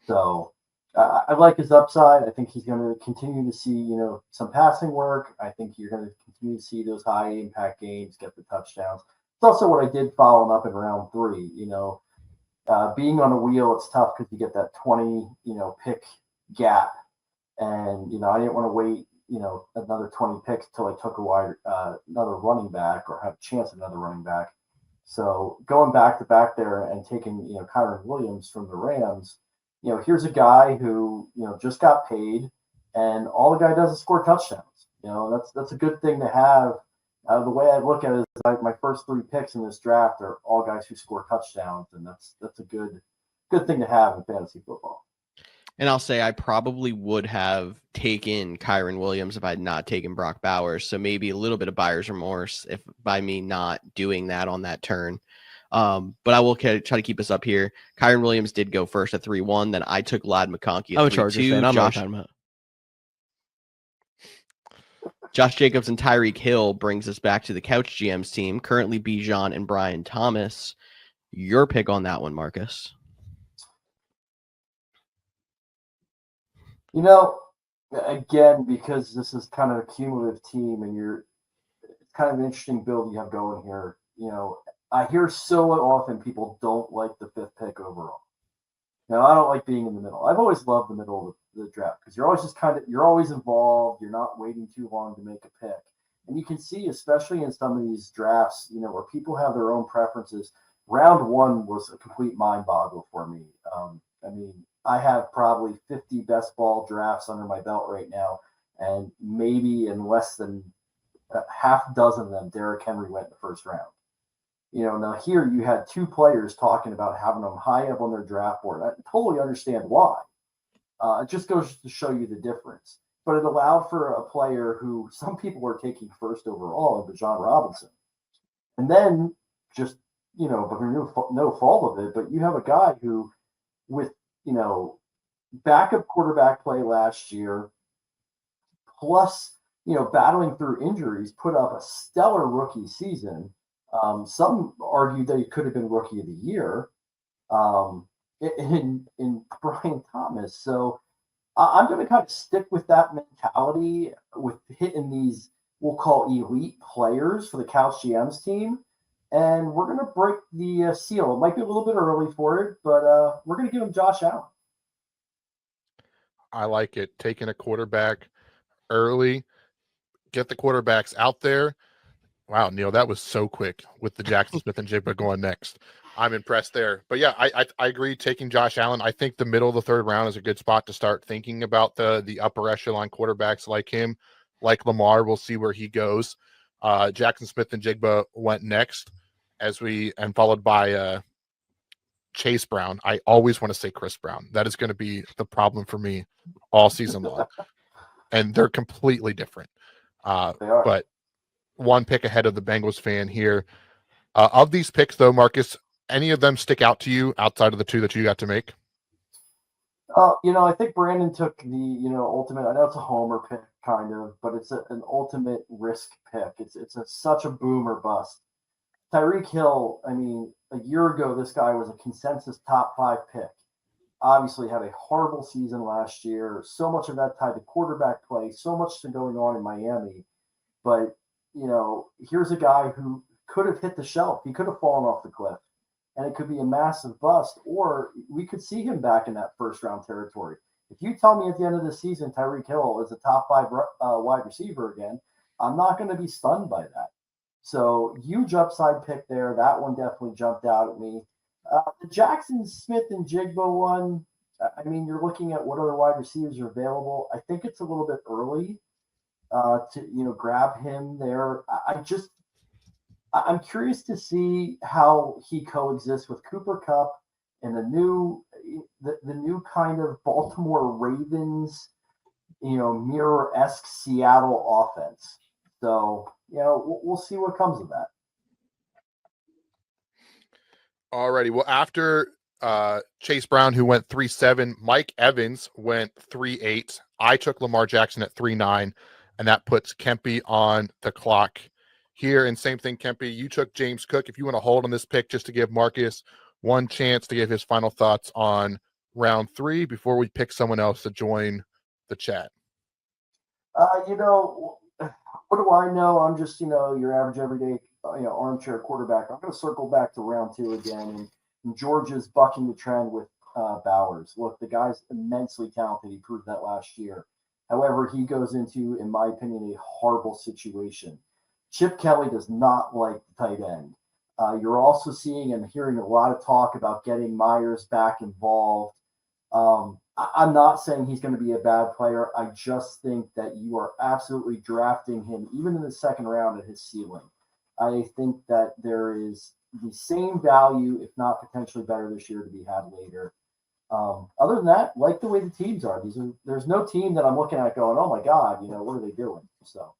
So I like his upside. I think he's going to continue to see, some passing work. I think you're going to continue to see those high impact games, get the touchdowns. It's also what I did following up in round 3. Being on a wheel, it's tough because you get that 20, pick gap, and I didn't want to wait another 20 picks until I took another running back or have a chance at another running back. So going back to back there and taking, Kyron Williams from the Rams, here's a guy who, just got paid and all the guy does is score touchdowns. That's a good thing to have. The way I look at it is like my first 3 picks in this draft are all guys who score touchdowns. And that's a good thing to have in fantasy football. And I'll say I probably would have taken Kyron Williams if I had not taken Brock Bowers. So maybe a little bit of buyer's remorse if by me not doing that on that turn. But I will try to keep us up here. Kyron Williams did go first at 3-1. Then I took Lad McConkey at 3-2. Chargers fan. I'm not talking about. Josh Jacobs and Tyreek Hill brings us back to the Couch GMs team. Currently Bijan and Brian Thomas. Your pick on that one, Marcus. You know, again, because this is kind of a cumulative team and it's kind of an interesting build you have going here. You know, I hear so often people don't like the 5th pick overall. Now, I don't like being in the middle. I've always loved the middle of the draft because you're always you're always involved. You're not waiting too long to make a pick. And you can see, especially in some of these drafts, you know, where people have their own preferences. Round 1 was a complete mind boggle for me. I mean, I have probably 50 best ball drafts under my belt right now, and maybe in less than a half dozen of them, Derrick Henry went in the first round. You know, now here you had 2 players talking about having them high up on their draft board. I totally understand why. It just goes to show you the difference. But it allowed for a player who some people were taking first overall, Bijan Robinson. And then just, you know, but no fault of it, but you have a guy who with, you know, backup quarterback play last year, plus, you know, battling through injuries, put up a stellar rookie season. Some argued that he could have been rookie of the year in Brian Thomas. So I'm going to kind of stick with that mentality with hitting these, we'll call elite players for the Couch GMs team. And we're going to break the seal. It might be a little bit early for it, but we're going to give him Josh Allen. I like it. Taking a quarterback early, get the quarterbacks out there. Wow, Neil, that was so quick with the Jackson Smith and Jigba going next. I'm impressed there. But yeah, I agree taking Josh Allen. I think the middle of the 3rd round is a good spot to start thinking about the upper echelon quarterbacks like him, like Lamar. We'll see where he goes. Jackson Smith and Jigba went next and followed by Chase Brown. I always want to say Chris Brown. That is going to be the problem for me all season long. And they're completely different. But one pick ahead of the Bengals fan here. Of these picks, though, Marcus, any of them stick out to you outside of the 2 that you got to make? You know, I think Brandon took the, you know, ultimate. I know it's a homer pick, kind of, but it's an ultimate risk pick. It's such a boom or bust. Tyreek Hill, I mean, a year ago, this guy was a consensus top 5 pick. Obviously had a horrible season last year. So much of that tied to quarterback play, so much going on in Miami. But, you know, here's a guy who could have hit the shelf. He could have fallen off the cliff. And it could be a massive bust, or we could see him back in that 1st round territory. If you tell me at the end of the season Tyreek Hill is a top 5 wide receiver again, I'm not going to be stunned by that. So huge upside pick there. That one definitely jumped out at me. The Jackson Smith and Jigba one, I mean, you're looking at what other wide receivers are available. I think it's a little bit early to, you know, grab him there. I'm curious to see how he coexists with Cooper Kupp and the new kind of Baltimore Ravens, you know, mirror-esque Seattle offense. So, you know, we'll see what comes of that. Alrighty. Well, after Chase Brown, who went 3-7, Mike Evans went 3-8. I took Lamar Jackson at 3-9, and that puts Kempy on the clock here. And same thing, Kempy, you took James Cook. If you want to hold on this pick just to give Marcus one chance to give his final thoughts on round 3 before we pick someone else to join the chat. You know, what do I know? I'm just, you know, your average everyday, you know, armchair quarterback. I'm going to circle back to round 2 again. And Georgia's bucking the trend with Bowers. Look, the guy's immensely talented. He proved that last year. However, he goes into, in my opinion, a horrible situation. Chip Kelly does not like the tight end. You're also seeing and hearing a lot of talk about getting Myers back involved. I'm not saying he's going to be a bad player. I just think that you are absolutely drafting him, even in the 2nd round, at his ceiling. I think that there is the same value, if not potentially better this year, to be had later. Other than that, like the way the teams are. There's no team that I'm looking at going, oh my God, what are they doing? So.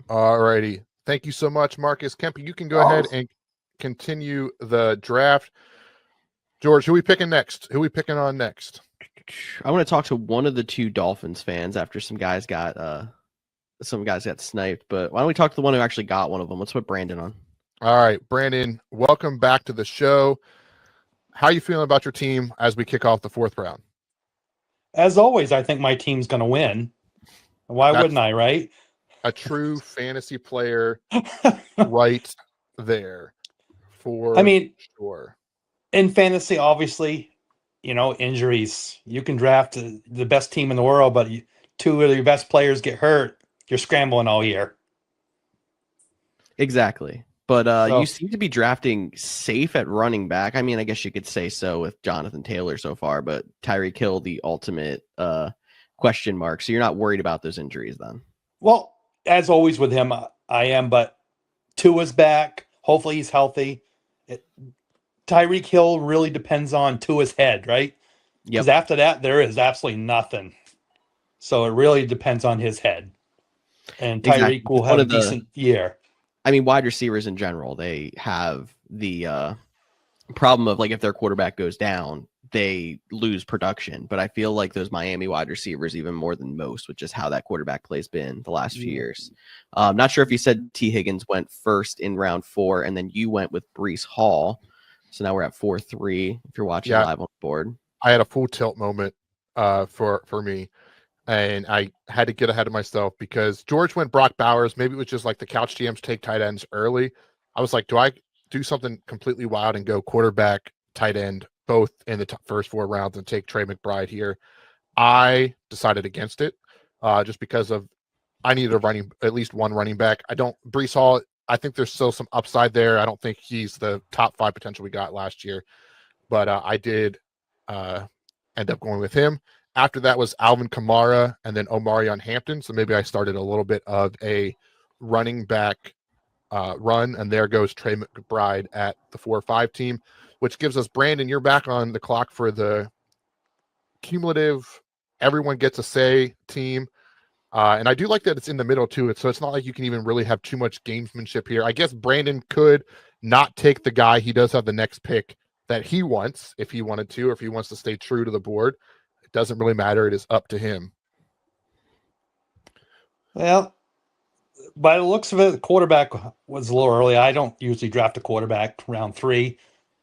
All righty. Thank you so much, Marcus. Kempe, you can go ahead and continue the draft. George, who are we picking next? Who are we picking on next? I want to talk to one of the two Dolphins fans after some guys got sniped, but why don't we talk to the one who actually got one of them? Let's put Brandon on. All right, Brandon, welcome back to the show. How are you feeling about your team as we kick off the 4th round? As always, I think my team's going to win. Why wouldn't I, right? A true fantasy player right there for sure. In fantasy, obviously, injuries. You can draft the best team in the world, but two of your best players get hurt. You're scrambling all year. Exactly. But you seem to be drafting safe at running back. I mean, I guess you could say so with Jonathan Taylor so far, but Tyreek Hill, the ultimate question mark. So you're not worried about those injuries then? Well, as always with him, I am, but Tua's back. Hopefully he's healthy. Tyreek Hill really depends on Tua's head, right? Because after that, there is absolutely nothing. So it really depends on his head. And Tyreek will have a decent year. I mean, wide receivers in general, they have the problem of, like, if their quarterback goes down, they lose production. But I feel like those Miami wide receivers, even more than most, with just how that quarterback play's been the last few years. Not sure if you said T. Higgins went first in round 4, and then you went with Breece Hall. So now we're at 4-3 if you're watching live on the board. I had a full tilt moment for me, and I had to get ahead of myself because George went Brock Bowers. Maybe it was just like the Couch GMs take tight ends early. I was like, do I do something completely wild and go quarterback, tight end, both in the first 4 rounds and take Trey McBride here? I decided against it just because of I needed at least one running back. Breece Hall, I think there's still some upside there. I don't think he's the top 5 potential we got last year, but I did end up going with him. After that was Alvin Kamara and then Omarion Hampton. So maybe I started a little bit of a running back run, and there goes Trey McBride at the 4-5 team, which gives us, Brandon, you're back on the clock for the cumulative everyone gets a say team. And I do like that it's in the middle too. So it's not like you can even really have too much gamesmanship here. I guess Brandon could not take the guy. He does have the next pick that he wants if he wanted to, or if he wants to stay true to the board. It doesn't really matter. It is up to him. Well, by the looks of it, the quarterback was a little early. I don't usually draft a quarterback round 3.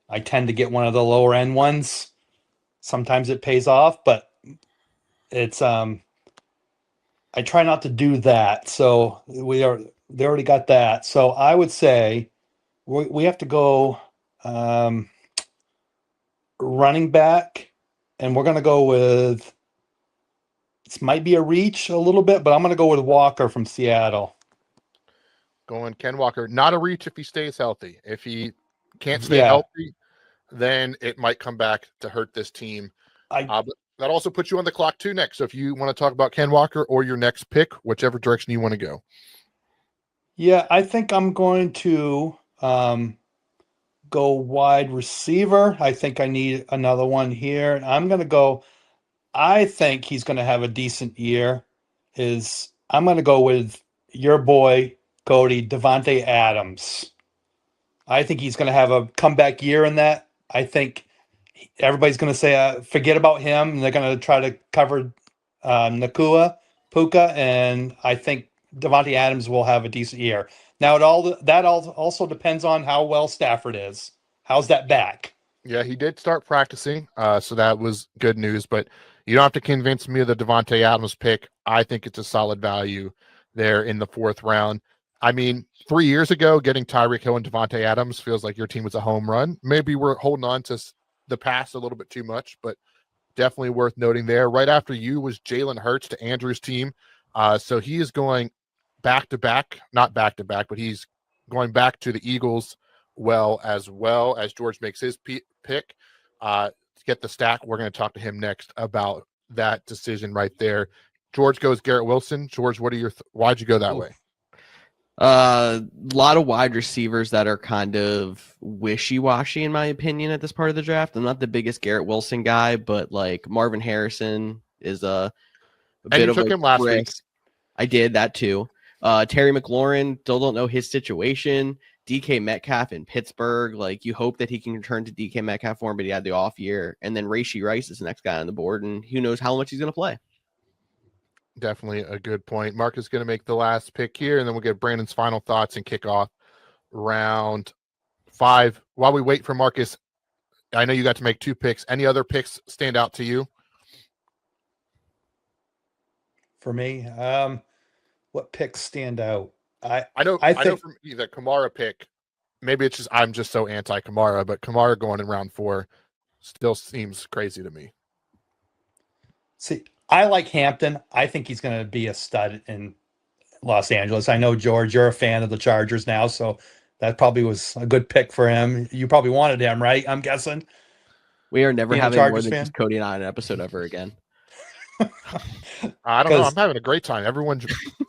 I tend to get one of the lower end ones. Sometimes it pays off, but it's I try not to do that. So they already got that. So I would say we have to go running back, and we're going to go with, this might be a reach a little bit, but I'm going to go with Walker from Seattle. Going Ken Walker, not a reach if he stays healthy. If he can't stay healthy, then it might come back to hurt this team. But that also puts you on the clock too next. So if you want to talk about Ken Walker or your next pick, whichever direction you want to go. Yeah, I think I'm going to go wide receiver. I think I need another one here. I'm going to go, I think he's going to have a decent year. I'm going to go with your boy, Cody, Devontae Adams. I think he's going to have a comeback year in that. I think everybody's going to say, forget about him. And they're going to try to cover Puka, and I think Devontae Adams will have a decent year. Now, that also depends on how well Stafford is. How's that back? Yeah, he did start practicing, so that was good news. But you don't have to convince me of the Devontae Adams pick. I think it's a solid value there in the 4th round. I mean, 3 years ago, getting Tyreek Hill and Devontae Adams feels like your team was a home run. Maybe we're holding on to the past a little bit too much, but definitely worth noting there. Right after you was Jalen Hurts to Andrew's team. So he is going back-to-back, not back-to-back, but he's going back to the Eagles as George makes his pick. To get the stack, we're going to talk to him next about that decision right there. George goes Garrett Wilson. George, what are why'd you go that way? A lot of wide receivers that are kind of wishy-washy in my opinion at this part of the draft. I'm not the biggest Garrett Wilson guy, but like Marvin Harrison is a And bit you of took a him last week. risk. I did that too. Terry McLaurin, still don't know his situation. DK Metcalf in Pittsburgh, like you hope that he can return to DK Metcalf form, but he had the off year. And then Rashee Rice is the next guy on the board, and who knows how much he's going to play. Definitely a good point. Mark is going to make the last pick here, and then we'll get Brandon's final thoughts and kick off round 5. While we wait for Marcus, I know you got to make 2 picks. Any other picks stand out to you? For me, what picks stand out? I know from the Kamara pick, maybe it's just I'm just so anti Kamara, but Kamara going in round 4 still seems crazy to me. See, I like Hampton. I think he's going to be a stud in Los Angeles. I know, George, you're a fan of the Chargers now, so that probably was a good pick for him. You probably wanted him, right? I'm guessing. We are never Being a having more Chargers than fan? just Cody and I on an episode ever again. I don't know. I'm having a great time. Everyone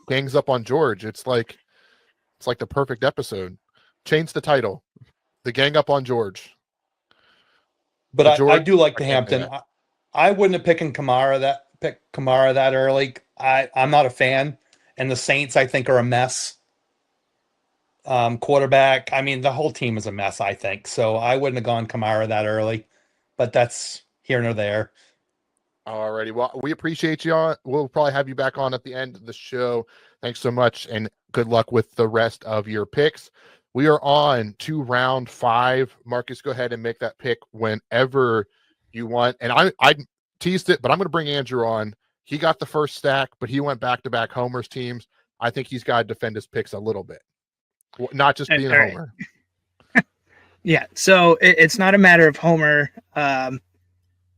gangs up on George. It's like the perfect episode. Change the title. The gang up on George. But George, I do like the I can't say Hampton. I wouldn't have picked Kamara that early. I'm not a fan. And the Saints, I think, are a mess. Quarterback, I mean, the whole team is a mess, I think. So I wouldn't have gone Kamara that early. But that's here nor there. Alrighty. Well, we appreciate you on. We'll probably have you back on at the end of the show. Thanks so much, and good luck with the rest of your picks. We are on to round 5. Marcus, go ahead and make that pick whenever you want. And I teased it, but I'm going to bring Andrew on. He got the first stack, but he went back-to-back homers teams. I think he's got to defend his picks a little bit, not just being a homer. Yeah, so it's not a matter of homer.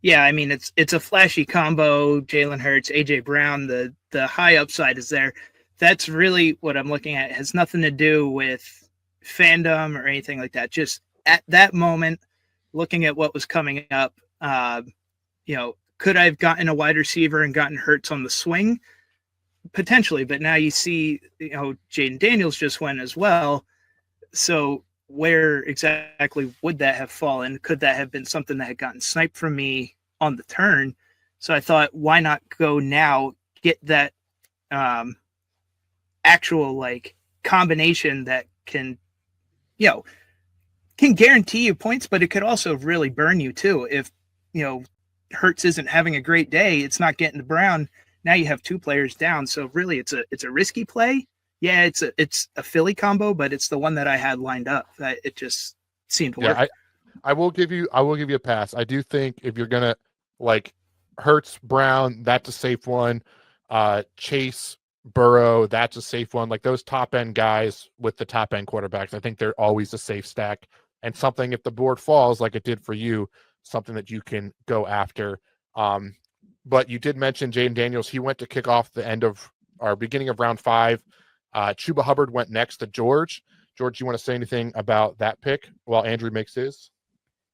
Yeah, I mean it's a flashy combo. Jalen Hurts, AJ Brown, the high upside is there. That's really what I'm looking at. It has nothing to do with fandom or anything like that. Just at that moment, looking at what was coming up, could I have gotten a wide receiver and gotten Hurts on the swing? Potentially, but now you see, Jaden Daniels just went as well. So where exactly would that have fallen? Could that have been something that had gotten sniped from me on the turn? So I thought, why not go now, get that actual combination that can guarantee you points, but it could also really burn you too. If, Hurts isn't having a great day, it's not getting to Brown. Now you have 2 players down. So really it's a risky play. Yeah, it's a Philly combo, but it's the one that I had lined up. It just seemed to work. I will give you a pass. I do think if you're gonna Hurts, Brown, that's a safe one. Chase, Burrow, that's a safe one. Like those top end guys with the top end quarterbacks, I think they're always a safe stack. And something, if the board falls like it did for you, something that you can go after. But you did mention Jaden Daniels. He went to kick off the end of our beginning of round 5. Chuba Hubbard went next to George. George, you want to say anything about that pick while Andrew makes his?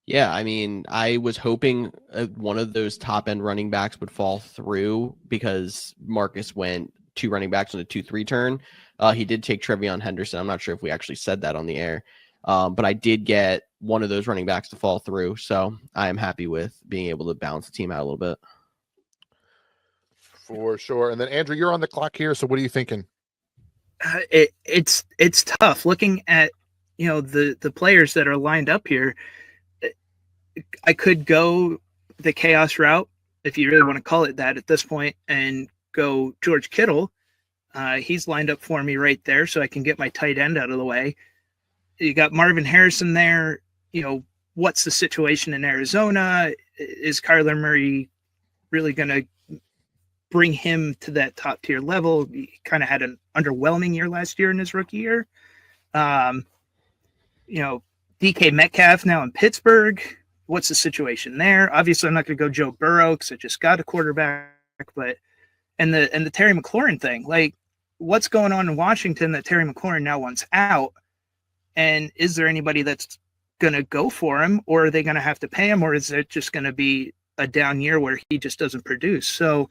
Yeah, I mean, I was hoping one of those top end running backs would fall through because Marcus went 2 running backs on a 2-3 turn. He did take Trevion Henderson. I'm not sure if we actually said that on the air, but I did get one of those running backs to fall through. So I am happy with being able to balance the team out a little bit. For sure. And then Andrew, you're on the clock here. So what are you thinking? It's tough looking at the players that are lined up here. I could go the chaos route, if you really want to call it that at this point, and go George Kittle. He's lined up for me right there, so I can get my tight end out of the way. You got Marvin Harrison there. What's the situation in Arizona? Is Kyler Murray really going to bring him to that top tier level? He kind of had an underwhelming year last year in his rookie year. DK Metcalf now in Pittsburgh. What's the situation there? Obviously, I'm not going to go Joe Burrow because I just got a quarterback. But and the Terry McLaurin thing, what's going on in Washington that Terry McLaurin now wants out? And is there anybody that's going to go for him, or are they going to have to pay him, or is it just going to be a down year where he just doesn't produce? So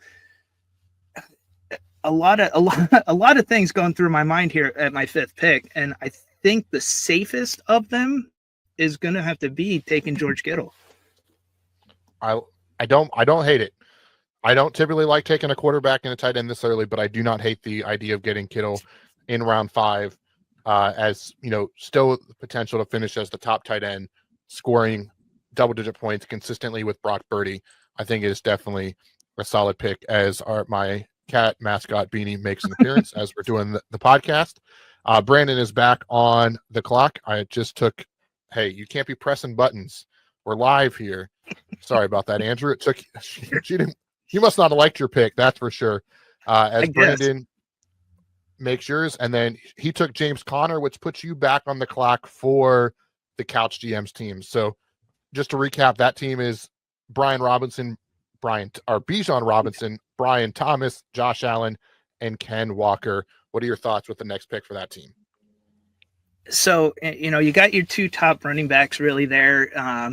a lot of things going through my mind here at my 5th pick, and I think the safest of them is going to have to be taking George Kittle. I don't hate it. I don't typically like taking a quarterback and a tight end this early, but I do not hate the idea of getting Kittle in round 5, as still the potential to finish as the top tight end, scoring double-digit points consistently with Brock Purdy. I think it is definitely a solid pick, as my cat mascot Beanie makes an appearance as we're doing the podcast. Brandon is back on the clock. I just took, hey, you can't be pressing buttons. We're live here. Sorry about that, Andrew. It took she didn't. You must not have liked your pick, that's for sure. As Brandon makes yours, and then he took James Conner, which puts you back on the clock for the Couch GMs team. So just to recap, that team is Bijan Robinson, Brian Thomas, Josh Allen, and Ken Walker. What are your thoughts with the next pick for that team? So, you got your 2 top running backs really there, a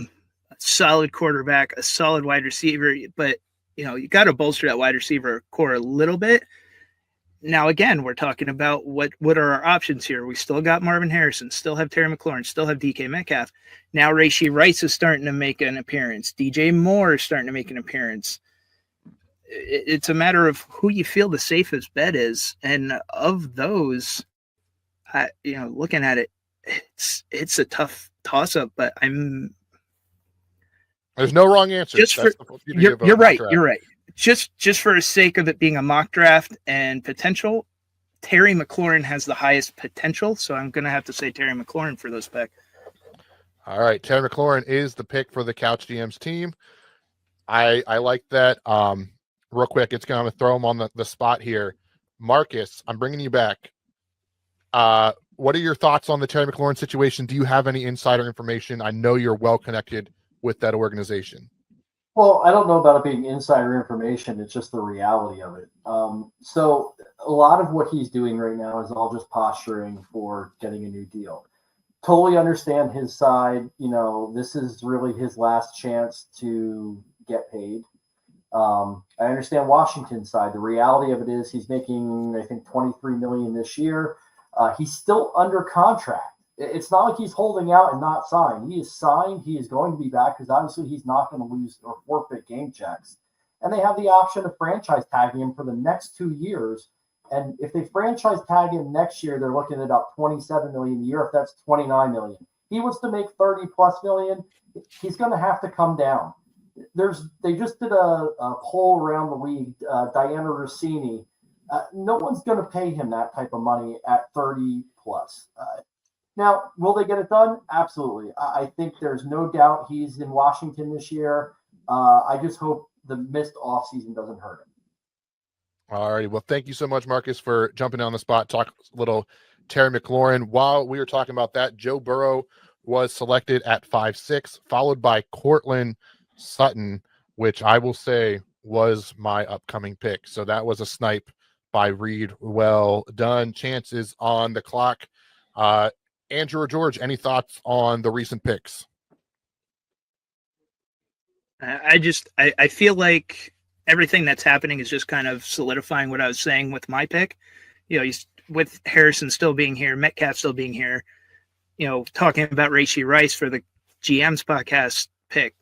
solid quarterback, a solid wide receiver, but you got to bolster that wide receiver core a little bit. Now, again, we're talking about what are our options here. We still got Marvin Harrison, still have Terry McLaurin, still have DK Metcalf. Now Rashee Rice is starting to make an appearance. DJ Moore is starting to make an appearance. It's a matter of who you feel the safest bet is. And of those, looking at it, it's a tough toss-up, but there's no wrong answer. You're right. You're right. Just for the sake of it being a mock draft and potential, Terry McLaurin has the highest potential. So I'm going to have to say Terry McLaurin for this pick. All right. Terry McLaurin is the pick for the Couch GMs team. I like that. Real quick, it's going to throw him on the spot here. Marcus, I'm bringing you back. What are your thoughts on the Terry McLaurin situation? Do you have any insider information? I know you're well connected with that organization. Well, I don't know about it being insider information. It's just the reality of it. So a lot of what he's doing right now is all just posturing for getting a new deal. Totally understand his side. This is really his last chance to get paid. I understand Washington's side. The reality of it is he's making, I think, $23 million this year. He's still under contract. It's not like he's holding out and not signed. He is signed. He is going to be back because obviously he's not going to lose or forfeit game checks. And they have the option of franchise tagging him for the next 2 years. And if they franchise tag him next year, they're looking at about $27 million a year. If that's $29 million, he wants to make $30+ million. He's going to have to come down. They just did a poll around the league. Diana Rossini. No one's going to pay him that type of money at 30+. Now, will they get it done? Absolutely. I think there's no doubt he's in Washington this year. I just hope the missed offseason doesn't hurt him. All righty. Well, thank you so much, Marcus, for jumping on the spot, talk a little Terry McLaurin. While we were talking about that, Joe Burrow was selected at 5'6", followed by Cortland Sutton, which I will say was my upcoming pick. So that was a snipe by Reed. Well done. Chances on the clock. Andrew or George, any thoughts on the recent picks? I feel like everything that's happening is just kind of solidifying what I was saying with my pick. With Harrison still being here, Metcalf still being here, talking about Rashee Rice for the GMs podcast pick.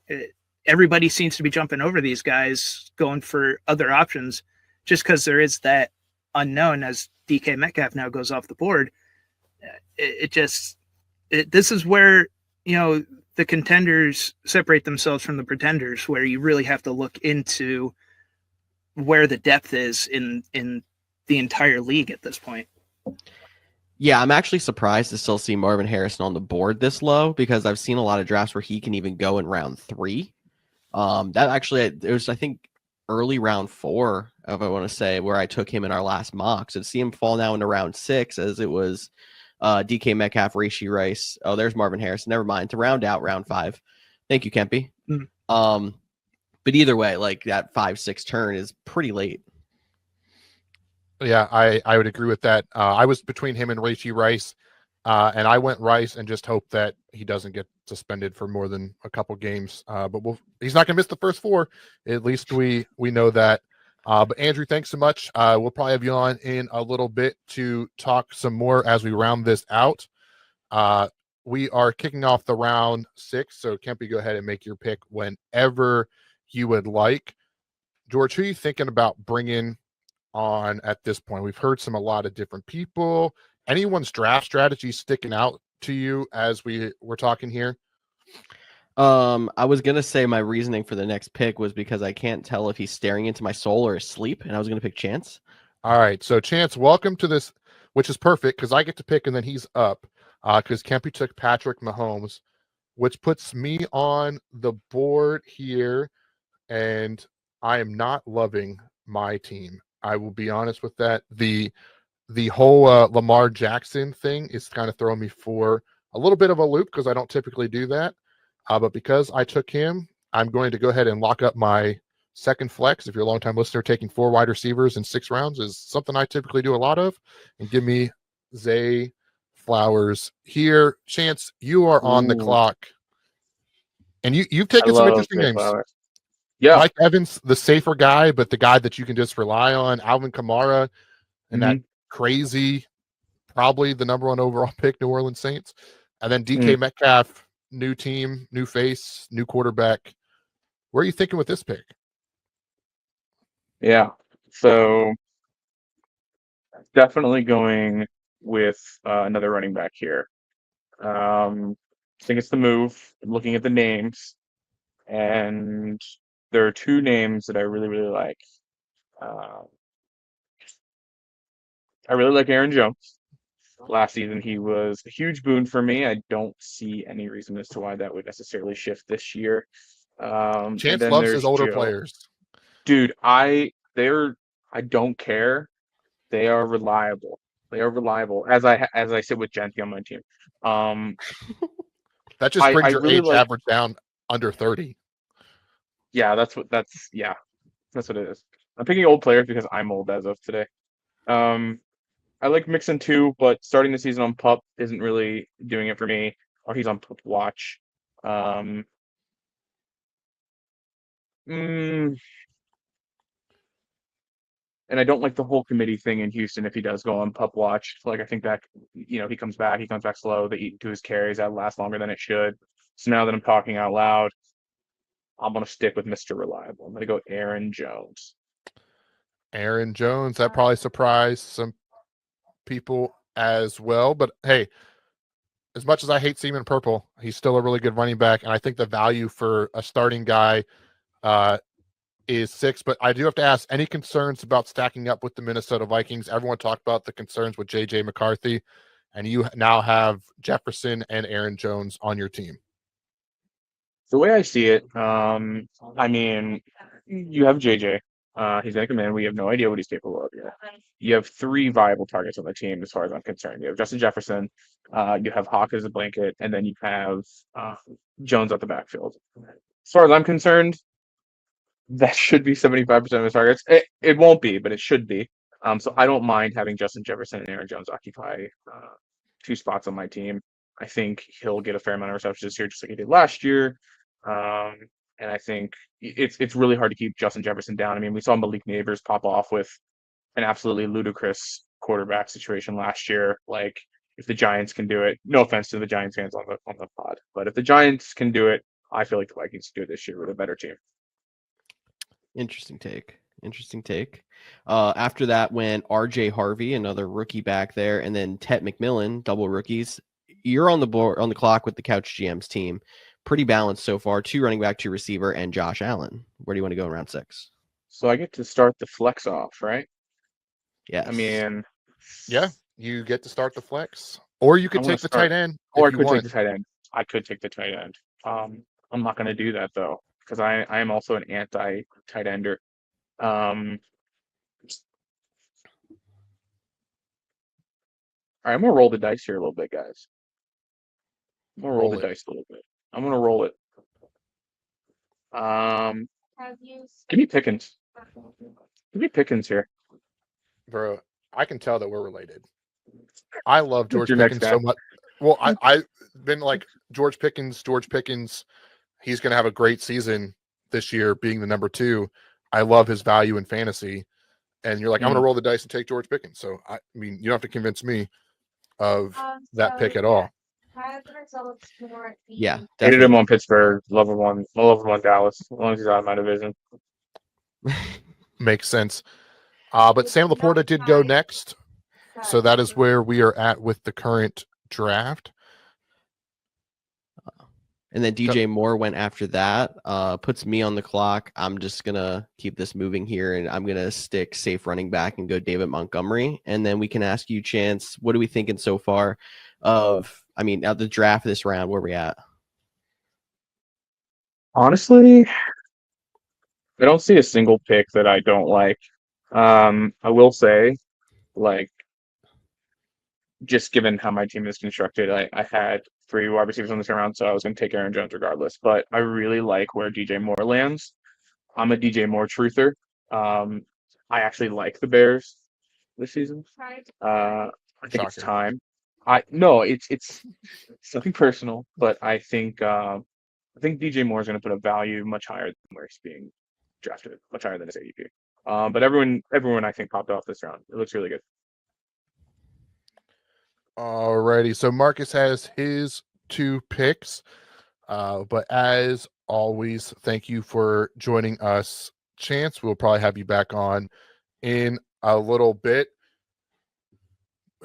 Everybody seems to be jumping over these guys, going for other options, just because there is that unknown as DK Metcalf now goes off the board. This is where the contenders separate themselves from the pretenders, where you really have to look into where the depth is in the entire league at this point. Yeah, I'm actually surprised to still see Marvin Harrison on the board this low, because I've seen a lot of drafts where he can even go in round 3. It was, I think, early round 4, if I want to say, where I took him in our last mock. So to see him fall now into round 6, as it was DK Metcalf, Rashee Rice. Oh, there's Marvin Harrison. Never mind. To round out round 5. Thank you, Kempy. Mm-hmm. But either way, like that 5-6 turn is pretty late. Yeah, I would agree with that. I was between him and Rashee Rice, and I went Rice and just hope that he doesn't get suspended for more than a couple games. But he's not going to miss the first 4. At least we know that. But Andrew, thanks so much. We'll probably have you on in a little bit to talk some more as we round this out. We are kicking off the round 6, so Kempy, go ahead and make your pick whenever you would like. George, who are you thinking about bringing on at this point? We've heard a lot of different people. Anyone's draft strategy sticking out to you as we're talking here? I was gonna say my reasoning for the next pick was because I can't tell if he's staring into my soul or asleep, and I was gonna pick Chance. All right, so Chance, welcome to this, which is perfect because I get to pick and then he's up. Because Kempy took Patrick Mahomes, which puts me on the board here, and I am not loving my team. I will be honest with that. The whole Lamar Jackson thing is kind of throwing me for a little bit of a loop because I don't typically do that. But because I took him, I'm going to go ahead and lock up my second flex. If you're a long-time listener, taking 4 wide receivers in 6 rounds is something I typically do a lot of. And give me Zay Flowers here. Chance, you are on the clock. And you've taken some interesting names. Yeah. Mike Evans, the safer guy, but the guy that you can just rely on. Alvin Kamara, and that crazy, probably the number 1 overall pick, New Orleans Saints. And then DK Metcalf, new team, new face, new quarterback. Where are you thinking with this pick? Yeah. So definitely going with another running back here. I think it's the move. I'm looking at the names, and there are 2 names that I really, really like. I really like Aaron Jones. Last season, he was a huge boon for me. I don't see any reason as to why that would necessarily shift this year. Chance loves his older players. Dude, I don't care. They are reliable. They are reliable. As I sit with Genty on my team. That just brings your really age average down under 30. Yeah, that's what it is. I'm picking old players because I'm old as of today. I like Mixon too, but starting the season on PUP isn't really doing it for me. Or he's on PUP Watch. And I don't like the whole committee thing in Houston if he does go on PUP Watch. Like, I think that, he comes back slow. They eat into his carries. That lasts longer than it should. So now that I'm talking out loud, I'm going to stick with Mr. Reliable. I'm going to go Aaron Jones. Aaron Jones, that probably surprised some people as well. But hey, as much as I hate Seaman Purple, he's still a really good running back. And I think the value for a starting guy is 6. But I do have to ask, any concerns about stacking up with the Minnesota Vikings? Everyone talked about the concerns with J.J. McCarthy, and you now have Jefferson and Aaron Jones on your team. The way I see it, I mean, you have JJ. He's going to come in. We have no idea what he's capable of yet. You have 3 viable targets on the team, as far as I'm concerned. You have Justin Jefferson, you have Hawk as a blanket, and then you have Jones at the backfield. As far as I'm concerned, that should be 75% of his targets. It won't be, but it should be. So I don't mind having Justin Jefferson and Aaron Jones occupy 2 spots on my team. I think he'll get a fair amount of receptions this year, just like he did last year. And I think it's really hard to keep Justin Jefferson down. I mean, we saw Malik Nabers pop off with an absolutely ludicrous quarterback situation last year. Like, if the Giants can do it, no offense to the Giants fans on the pod, but if the Giants can do it, I feel like the Vikings can do it this year with a better team. Interesting take. After that went RJ Harvey, another rookie back there, and then Tet McMillan, double rookies. You're on the board, on the clock with the Couch GMs team. Pretty balanced so far. 2 running back, 2 receiver, and Josh Allen. Where do you want to go in round 6? So I get to start the flex off, right? Yes. I mean, yeah, you get to start the flex, or you could take the tight end. Or I could take the tight end. I could take the tight end. I'm not going to do that though, because I am also an anti-tight ender. All right, I'm gonna roll the dice here a little bit, guys. I'm gonna roll the dice a little bit. I'm gonna roll it. Give me Pickens. Give me Pickens here. Bro, I can tell that we're related. I love George Your Pickens next so guy. much. Well, I've been like, George Pickens. He's going to have a great season this year, being the number 2. I love his value in fantasy. And you're like, I'm going to Mhm. roll the dice and take George Pickens. So, I mean, you don't have to convince me of that pick at all. Yeah, Hated definitely. him on Pittsburgh. Love him on Dallas. As long as he's out of my division. Makes sense. But Sam Laporta did go next. So that is where we are at with the current draft. And then DJ Moore went after that. Puts me on the clock. I'm just gonna keep this moving here, and I'm gonna stick safe running back and go David Montgomery. And then we can ask you, Chance, what are we thinking so far of the draft this round? Where we at? Honestly, I don't see a single pick that I don't like. I will say, like, just given how my team is constructed, I had 3 wide receivers on this round, so I was going to take Aaron Jones regardless. But I really like where DJ Moore lands. I'm a DJ Moore truther. I actually like the Bears this season. I think it's Shocker. time. It's nothing personal, but I think DJ Moore is going to put a value much higher than where he's being drafted, much higher than his ADP. But everyone I think popped off this round. It looks really good. Alrighty. So Marcus has his 2 picks. But as always, thank you for joining us, Chance. We'll probably have you back on in a little bit.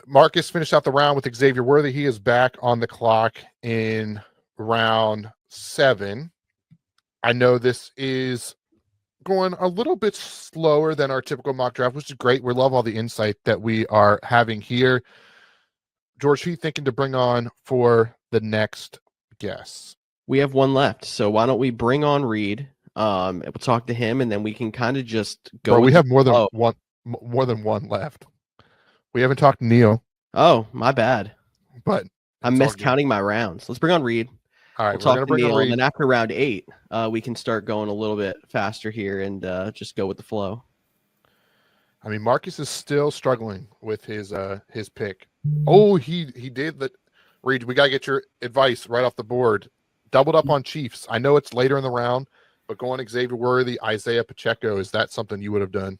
Marcus finished out the round with Xavier Worthy. He is back on the clock in round 7. I know this is going a little bit slower than our typical mock draft, which is great. We love all the insight that we are having here. George, who are you thinking to bring on for the next guest? We have one left, so why don't we bring on Reed? We'll talk to him, and then we can kind of just go. Bro, we have more than one. More than one left. We haven't talked to Neil. Oh, my bad. But I'm miscounting my rounds. Let's bring on Reed. All right, we'll we're talk going to to bring Neil, on Reed. and then after round 8, we can start going a little bit faster here and just go with the flow. I mean, Marcus is still struggling with his pick. Oh, he did that. Reed, we got to get your advice right off the board. Doubled up on Chiefs. I know it's later in the round, but going Xavier Worthy, Isaiah Pacheco, is that something you would have done?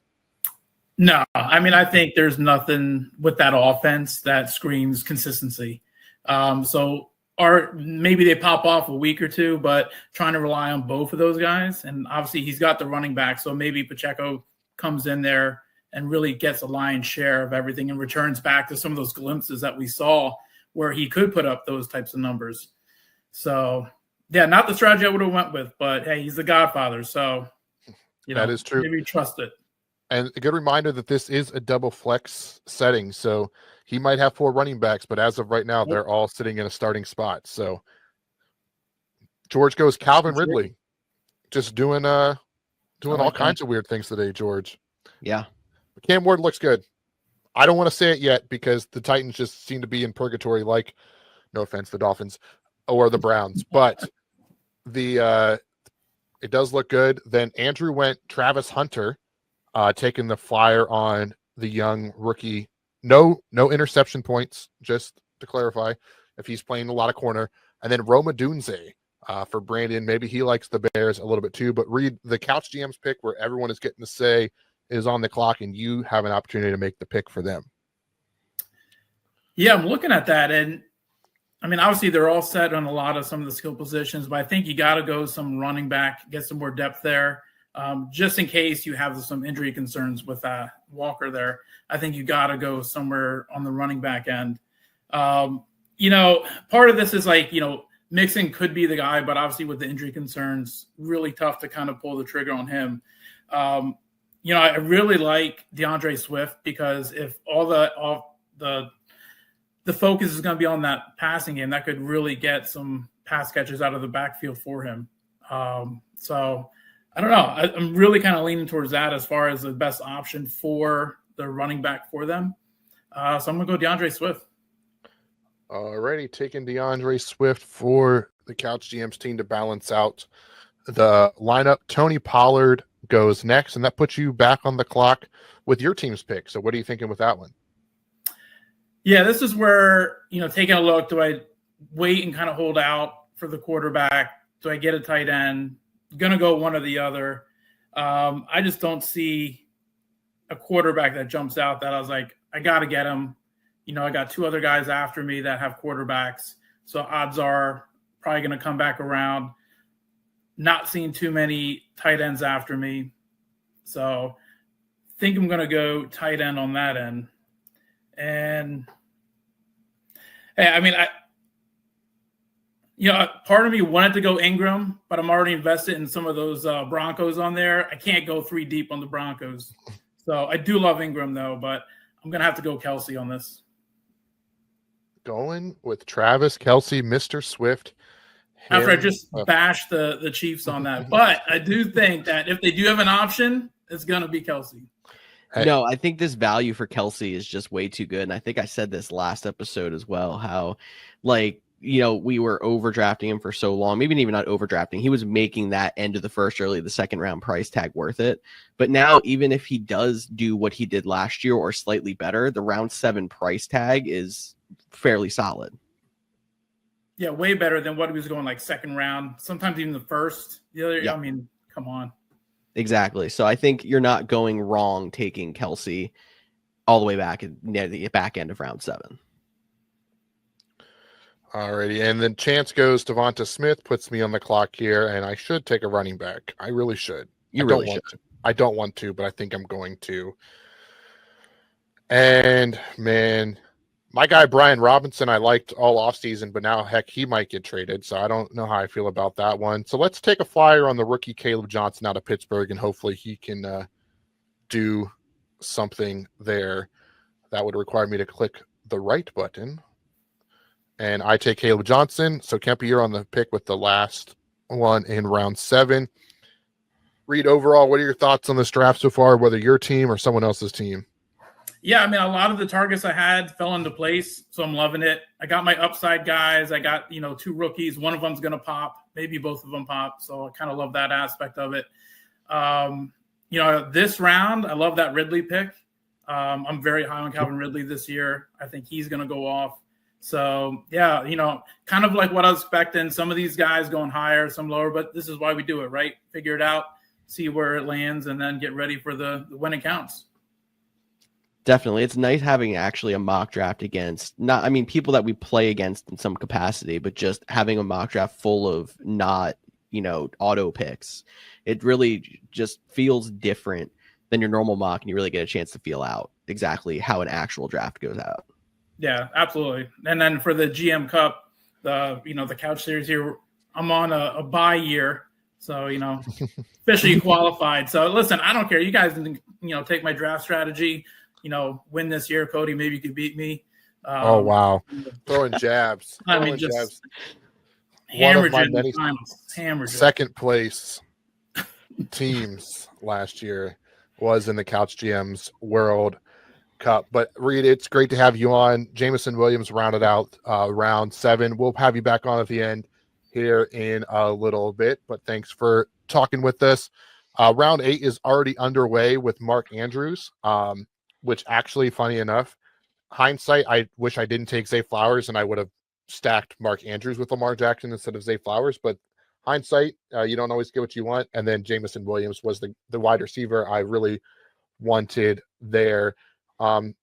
No, I mean, I think there's nothing with that offense that screams consistency. Maybe they pop off a week or two, but trying to rely on both of those guys. And obviously he's got the running back. So maybe Pacheco comes in there and really gets a lion's share of everything and returns back to some of those glimpses that we saw where he could put up those types of numbers. So yeah, not the strategy I would have went with, but hey, he's the Godfather. So, that is true. Maybe trust it. And a good reminder that this is a double flex setting. So he might have 4 running backs, but as of right now, they're all sitting in a starting spot. So George goes Calvin Ridley, just doing all kinds of weird things today, George. Yeah. Cam Ward looks good. I don't want to say it yet because the Titans just seem to be in purgatory, like, no offense, the Dolphins or the Browns, but it does look good. Then Andrew went Travis Hunter, taking the flyer on the young rookie. No interception points, just to clarify, if he's playing a lot of corner. And then Roma Dunze for Brandon. Maybe he likes the Bears a little bit too. But Reed, the Couch GMs pick where everyone is getting to say is on the clock, and you have an opportunity to make the pick for them. Yeah, I'm looking at that. And I mean, obviously they're all set on some of the skill positions, but I think you got to go some running back, get some more depth there. Just in case you have some injury concerns with Walker there, I think you got to go somewhere on the running back end. Part of this is Mixon could be the guy, but obviously with the injury concerns, really tough to kind of pull the trigger on him. I really like DeAndre Swift because if all the focus is going to be on that passing game, that could really get some pass catches out of the backfield for him. So I don't know. I'm really kind of leaning towards that as far as the best option for the running back for them. So I'm going to go DeAndre Swift. Alrighty, taking DeAndre Swift for the Couch GMs team to balance out the lineup. Tony Pollard goes next, and that puts you back on the clock with your team's pick. So what are you thinking with that one? Yeah, this is where, taking a look, do I wait and kind of hold out for the quarterback? Do I get a tight end? Going to go one or the other. I just don't see a quarterback that jumps out that I was like, I got to get him. I got 2 other guys after me that have quarterbacks. So odds are probably going to come back around. Not seeing too many tight ends after me. So think I'm going to go tight end on that end. And hey, I mean, part of me wanted to go Ingram, but I'm already invested in some of those Broncos on there. I can't go 3 deep on the Broncos. So I do love Ingram though, but I'm going to have to go Kelsey on this. Going with Travis Kelce, Mr. Swift. After I just bashed the Chiefs on that. But I do think that if they do have an option, it's going to be Kelsey. No, I think this value for Kelsey is just way too good. And I think I said this last episode as well, how we were overdrafting him for so long, maybe even not overdrafting. He was making that end of the first, early the second round price tag worth it. But now, even if he does do what he did last year or slightly better, the round 7 price tag is fairly solid. Yeah, way better than what he was going like second round, sometimes even the first. I mean, come on. Exactly. So I think you're not going wrong taking Kelsey all the way back near the back end of round 7. Alrighty, and then chance goes to Devonta Smith, puts me on the clock here, and I should take a running back. I really should. I don't want to, but I think I'm going to. And man, my guy Brian Robinson, I liked all offseason, but now heck, he might get traded. So I don't know how I feel about that one. So let's take a flyer on the rookie Caleb Johnson out of Pittsburgh, and hopefully he can do something there. That would require me to click the right button. And I take Caleb Johnson. So Kempe, you're on the pick with the last one in round 7. Reed, overall, what are your thoughts on this draft so far, whether your team or someone else's team? Yeah, I mean, a lot of the targets I had fell into place, so I'm loving it. I got my upside guys. I got, 2 rookies. One of them's going to pop. Maybe both of them pop, so I kind of love that aspect of it. This round, I love that Ridley pick. I'm very high on Calvin Ridley this year. I think he's going to go off. So, yeah, kind of like what I was expecting. Some of these guys going higher, some lower, but this is why we do it, right? Figure it out, see where it lands, and then get ready for the when it counts. Definitely. It's nice having actually a mock draft against people that we play against in some capacity, but just having a mock draft full of not, auto picks. It really just feels different than your normal mock, and you really get a chance to feel out exactly how an actual draft goes out. Yeah, absolutely. And then for the GM Cup, the Couch Series here, I'm on a bye year. So, officially qualified. So listen, I don't care. You guys can, take my draft strategy, win this year. Cody, maybe you could beat me. Oh, wow. Throwing jabs. Just hammered you in the finals. Second place teams last year was in the Couch GMs World Cup. But Reed, it's great to have you on. Jameson Williams rounded out round 7. We'll have you back on at the end here in a little bit, but thanks for talking with us. Round 8 is already underway with Mark Andrews, which actually, funny enough, hindsight, I wish I didn't take Zay Flowers and I would have stacked Mark Andrews with Lamar Jackson instead of Zay Flowers, but hindsight, you don't always get what you want. And then Jameson Williams was the wide receiver I really wanted there. So I'm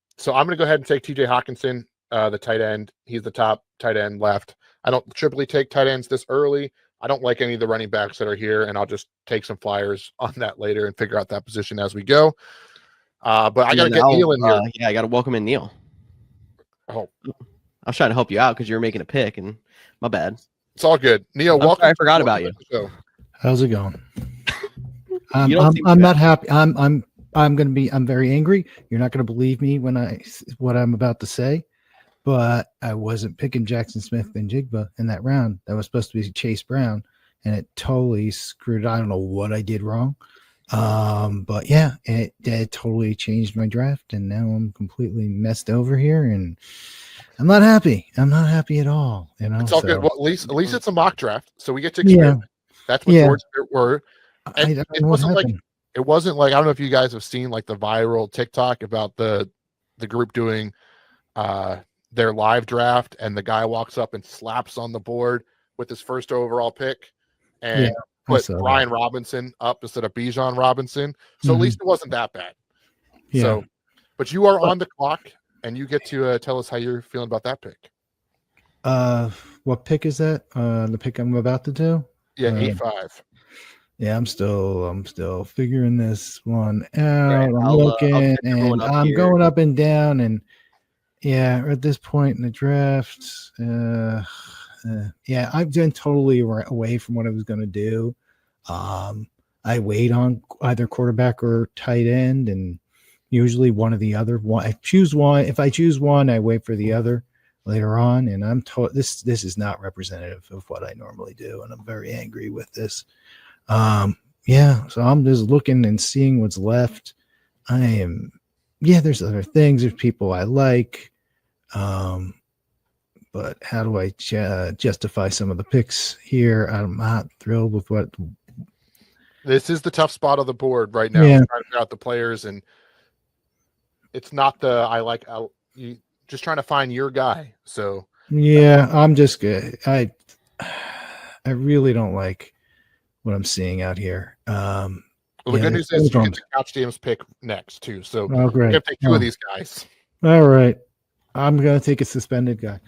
going to go ahead and take TJ Hawkinson, the tight end. He's the top tight end left. I don't typically take tight ends this early. I don't like any of the running backs that are here, and I'll just take some flyers on that later and figure out that position as we go. But I got to get Neil in here. Yeah, I got to welcome in Neil. Oh, I was trying to help you out because you were making a pick, and my bad. It's all good. Neil, welcome. I forgot about you. How's it going? I'm not happy. I'm very angry. You're not going to believe me what I'm about to say, but I wasn't picking Jackson Smith and Jigba in that round. That was supposed to be Chase Brown, and it totally screwed. I don't know what I did wrong. But yeah, it totally changed my draft, and now I'm completely messed over here, and I'm not happy. I'm not happy at all. It's all good. Well, at least it's a mock draft, so we get to experiment. That's what George were. And it wasn't like I don't know if you guys have seen like the viral TikTok about the group doing their live draft, and the guy walks up and slaps on the board with his first overall pick, and put saw Brian that. Robinson up instead of Bijan Robinson. So at least it wasn't that bad. Yeah. So, but you are on the clock, and you get to tell us how you're feeling about that pick. What pick is that? The pick I'm about to do? Yeah, 8-5. Yeah, I'm still figuring this one out. Right, I'm I'll looking pick everyone and up I'm here. going up and down, and yeah, at this point in the draft, yeah, I've been totally away from what I was going to do. I wait on either quarterback or tight end, and usually one or the other. One, I choose one. If I choose one, I wait for the other later on, and I'm told this is not representative of what I normally do, and I'm very angry with this. Yeah, so I'm just looking and seeing what's left. There's other things, there's people I like, but how do I justify some of the picks here? I'm not thrilled with what. This is the tough spot of the board right now. Yeah. Trying to figure out the players, and it's not you just trying to find your guy. So Yeah, I'm just good. I really don't like what I'm seeing out here. well, the good news is you get the Couch GMs pick next too. So Oh, great. you have to take two of these guys. All right, I'm gonna take a suspended guy.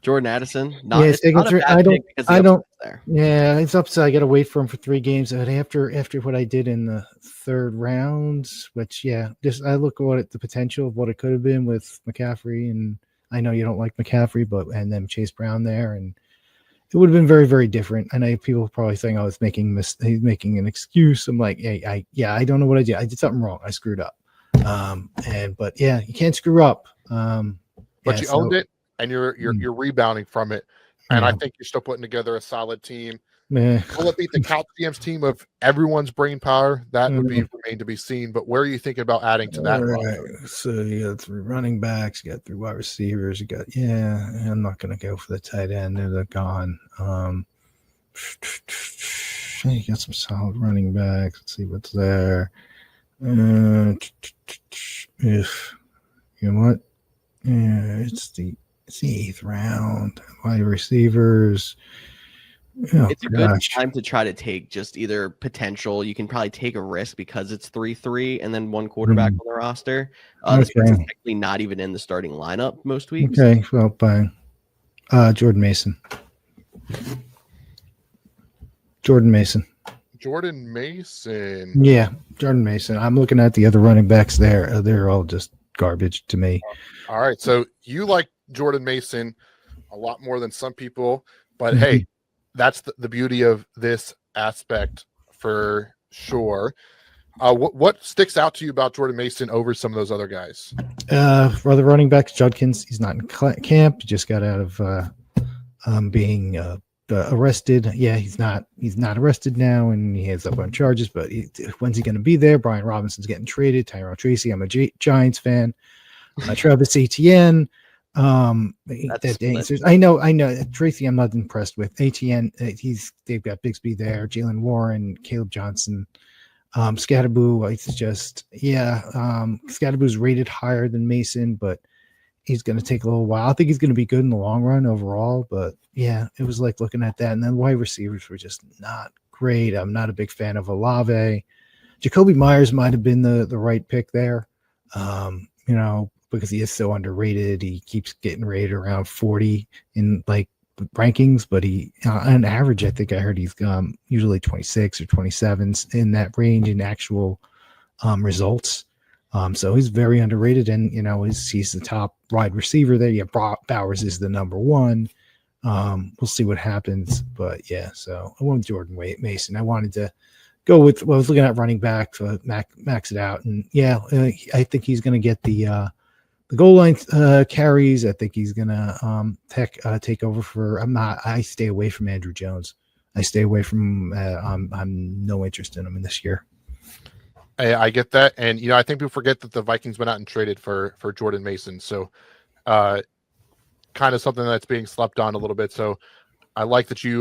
Jordan Addison. Yeah, it's not a taking bad pick because the I don't. upside's there. Yeah, it's upside. I got to wait for him for 3 games. And after what I did in the 3rd round, which just I look at the potential of what it could have been with McCaffrey, and I know you don't like McCaffrey, and then Chase Brown there, and it would have been very, very different. I know people probably think I was he's making an excuse. I'm like, hey, I don't know what I did. I did something wrong. I screwed up. But yeah, you can't screw up. But you owned it, and you're rebounding from it. And I think you're still putting together a solid team. Yeah. Will it beat the Couch GMs team of everyone's brain power? That would remain to be seen. But where are you thinking about adding to that? Right. So you got 3 running backs, you got 3 wide receivers, I'm not going to go for the tight end. They're gone. You got some solid running backs. Let's see what's there. If you know what? Yeah, it's the 8th round. Wide receivers. Oh, It's a good time to try to take just either potential. You can probably take a risk because it's 3-3 and then 1 quarterback on the roster. This person's technically not even in the starting lineup most weeks. Okay, well, fine. Jordan Mason. Yeah, Jordan Mason. I'm looking at the other running backs there. They're all just garbage to me. All right, so you like Jordan Mason a lot more than some people, but hey, that's the beauty of this aspect for sure. What sticks out to you about Jordan Mason over some of those other guys? For the running backs, Judkins, he's not in camp. He just got out of being arrested. Yeah, he's not arrested now, and he has up on charges. But when's he going to be there? Brian Robinson's getting traded. Tyrone Tracy, I'm a Giants fan. Travis Etienne. I know Tracy. I'm not impressed with Etienne. They've got Bigsby there, Jalen Warren, Caleb Johnson, Scatterboo. It's just Scatterboo's rated higher than Mason, but he's going to take a little while. I think he's going to be good in the long run overall, but yeah, it was like looking at that. And then wide receivers were just not great. I'm not a big fan of Olave. Jacoby Myers might have been the right pick there, because he is so underrated. He keeps getting rated around 40 in like rankings, but he on average, I think I heard he's usually 26 or 27 in that range in actual results. So he's very underrated, and he's the top wide receiver there. Yeah, Bowers is the number 1. We'll see what happens, but yeah. So I went with Jordan Mason. I wanted to go with. Well, I was looking at running back, so max it out, and yeah, I think he's going to get the goal line carries. I think he's going to take over for. I stay away from Andrew Jones. I stay away from. I'm no interest in him in this year. I get that, and I think people forget that the Vikings went out and traded for Jordan Mason, so kind of something that's being slept on a little bit. So I like that you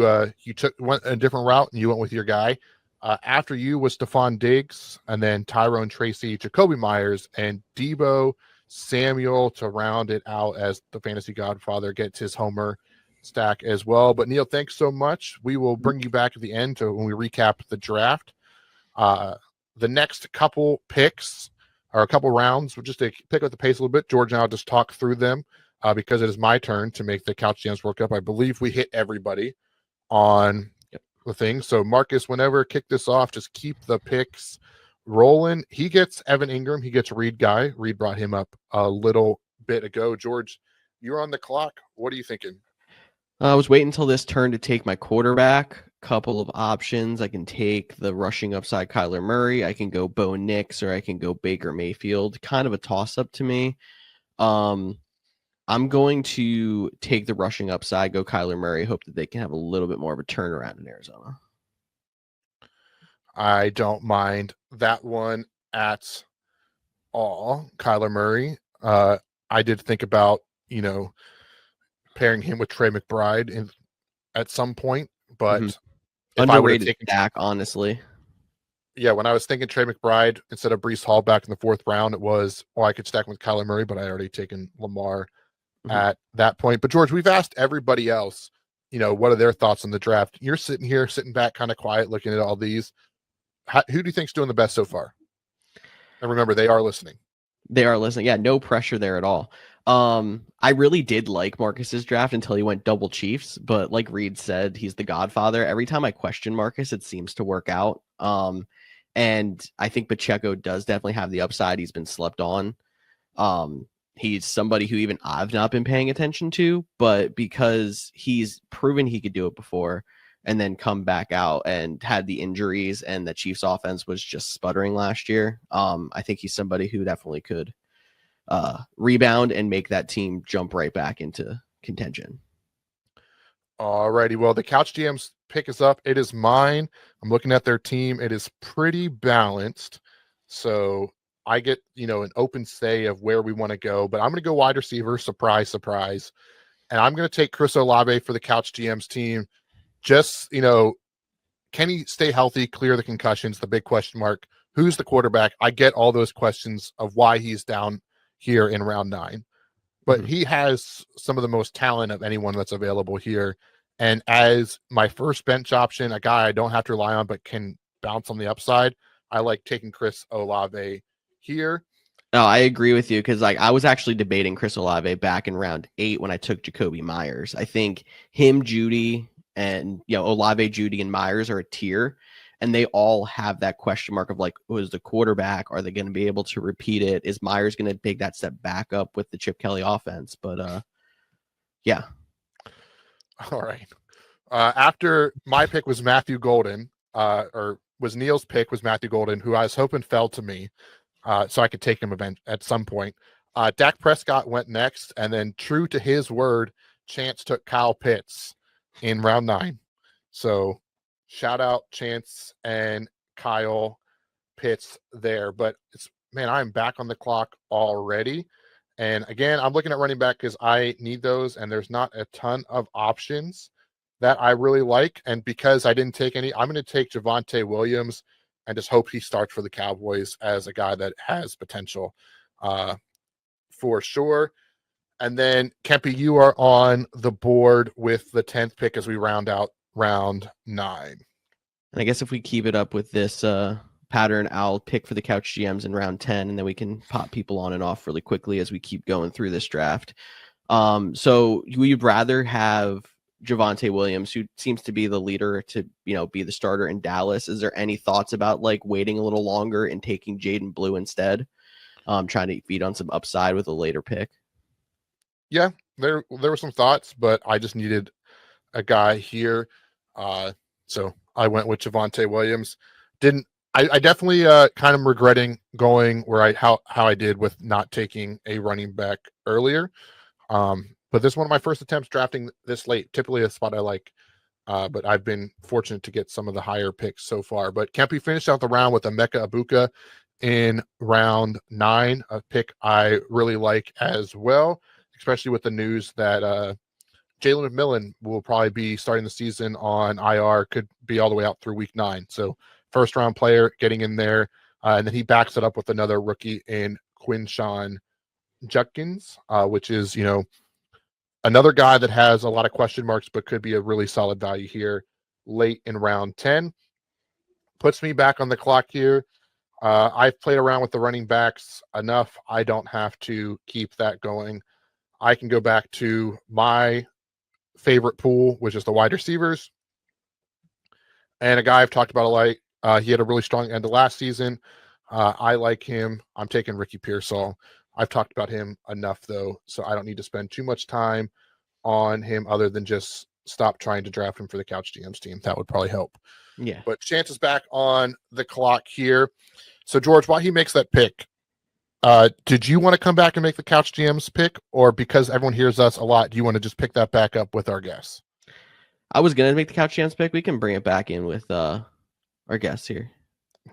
went a different route and you went with your guy. After you was Stephon Diggs, and then Tyrone Tracy, Jacoby Myers, and Deebo Samuel to round it out as the fantasy godfather gets his homer stack as well. But Neil, thanks so much. We will bring you back at the end to when we recap the draft. The next couple picks or a couple rounds, we'll just to pick up the pace a little bit. George and I'll just talk through them because it is my turn to make the Couch GMs World Cup. I believe we hit everybody on the thing. So Marcus, whenever kick this off, just keep the picks rolling. He gets Evan Ingram. He gets Reed Guy. Reed brought him up a little bit ago. George, you're on the clock. What are you thinking? I was waiting until this turn to take my quarterback. Couple of options. I can take the rushing upside Kyler Murray. I can go Bo Nix, or I can go Baker Mayfield. Kind of a toss-up to me. I'm going to take the rushing upside, go Kyler Murray, hope that they can have a little bit more of a turnaround in Arizona. I don't mind that one at all. Kyler Murray. I did think about, pairing him with Trey McBride at some point, but if underrated stack, honestly. Yeah, when I was thinking Trey McBride instead of Breece Hall back in the 4th round, it was, I could stack him with Kyler Murray, but I already taken Lamar at that point. But George, we've asked everybody else, what are their thoughts on the draft? You're sitting back kind of quiet, looking at all these. Who do you think's doing the best so far? And remember, they are listening. They are listening. Yeah, no pressure there at all. I really did like Marcus's draft until he went double Chiefs, but like Reed said, he's the godfather. Every time I question Marcus, it seems to work out. And I think Pacheco does definitely have the upside. He's been slept on. He's somebody who even I've not been paying attention to, but because he's proven he could do it before and then come back out and had the injuries and the Chiefs offense was just sputtering last year. I think he's somebody who definitely could rebound and make that team jump right back into contention. All righty. Well, the Couch GMs pick is up. It is mine. I'm looking at their team. It is pretty balanced. So I get, an open say of where we want to go, but I'm going to go wide receiver. Surprise, surprise. And I'm going to take Chris Olave for the Couch GMs team. Just, can he stay healthy, clear the concussions, the big question mark? Who's the quarterback? I get all those questions of why he's down here in round 9, but he has some of the most talent of anyone that's available here. And as my first bench option, a guy I don't have to rely on, but can bounce on the upside, I like taking Chris Olave here. No, I agree with you because I was actually debating Chris Olave back in round 8 when I took Jacoby Myers. I think him, Judy, and Olave, Judy, and Myers are a tier, and they all have that question mark of who is the quarterback? Are they going to be able to repeat it? Is Myers going to take that step back up with the Chip Kelly offense? But yeah. All right. After my pick was Matthew Golden, or was Neil's pick was Matthew Golden, who I was hoping fell to me, so I could take him at some point. Dak Prescott went next, and then true to his word, Chance took Kyle Pitts in round 9. So shout out Chance and Kyle Pitts there. But I'm back on the clock already. And again, I'm looking at running back because I need those, and there's not a ton of options that I really like. And because I didn't take any, I'm going to take Javonte Williams and just hope he starts for the Cowboys as a guy that has potential for sure. And then, Kempy, you are on the board with the 10th pick as we round out round 9. And I guess if we keep it up with this pattern, I'll pick for the Couch GMs in round 10, and then we can pop people on and off really quickly as we keep going through this draft. So you'd rather have Javonte Williams, who seems to be the leader, to be the starter in Dallas. Is there any thoughts about waiting a little longer and taking Jaden Blue instead? Trying to feed on some upside with a later pick. Yeah, there were some thoughts, but I just needed a guy here. So I went with Javonte Williams. I definitely kind of regretting going how I did with not taking a running back earlier. But this is one of my first attempts drafting this late. Typically a spot I like, but I've been fortunate to get some of the higher picks so far. But Kempy finished out the round with Emeka Egbuka in round 9, a pick I really like as well, especially with the news that Jalen McMillan will probably be starting the season on IR, could be all the way out through week 9. So first round player getting in there. And then he backs it up with another rookie in Quinshawn Judkins, which is, Another guy that has a lot of question marks, but could be a really solid value here late in round 10. Puts me back on the clock here. I've played around with the running backs enough. I don't have to keep that going. I can go back to my favorite pool, which is the wide receivers. And a guy I've talked about a lot. He had a really strong end of last season. I like him. I'm taking Ricky Pearsall. I've talked about him enough, though, so I don't need to spend too much time on him other than just stop trying to draft him for the Couch GMs team. That would probably help. Yeah. But Chance is back on the clock here. So, George, while he makes that pick, did you want to come back and make the Couch GMs pick, or because everyone hears us a lot, do you want to just pick that back up with our guests? I was going to make the Couch GMs pick. We can bring it back in with our guests here.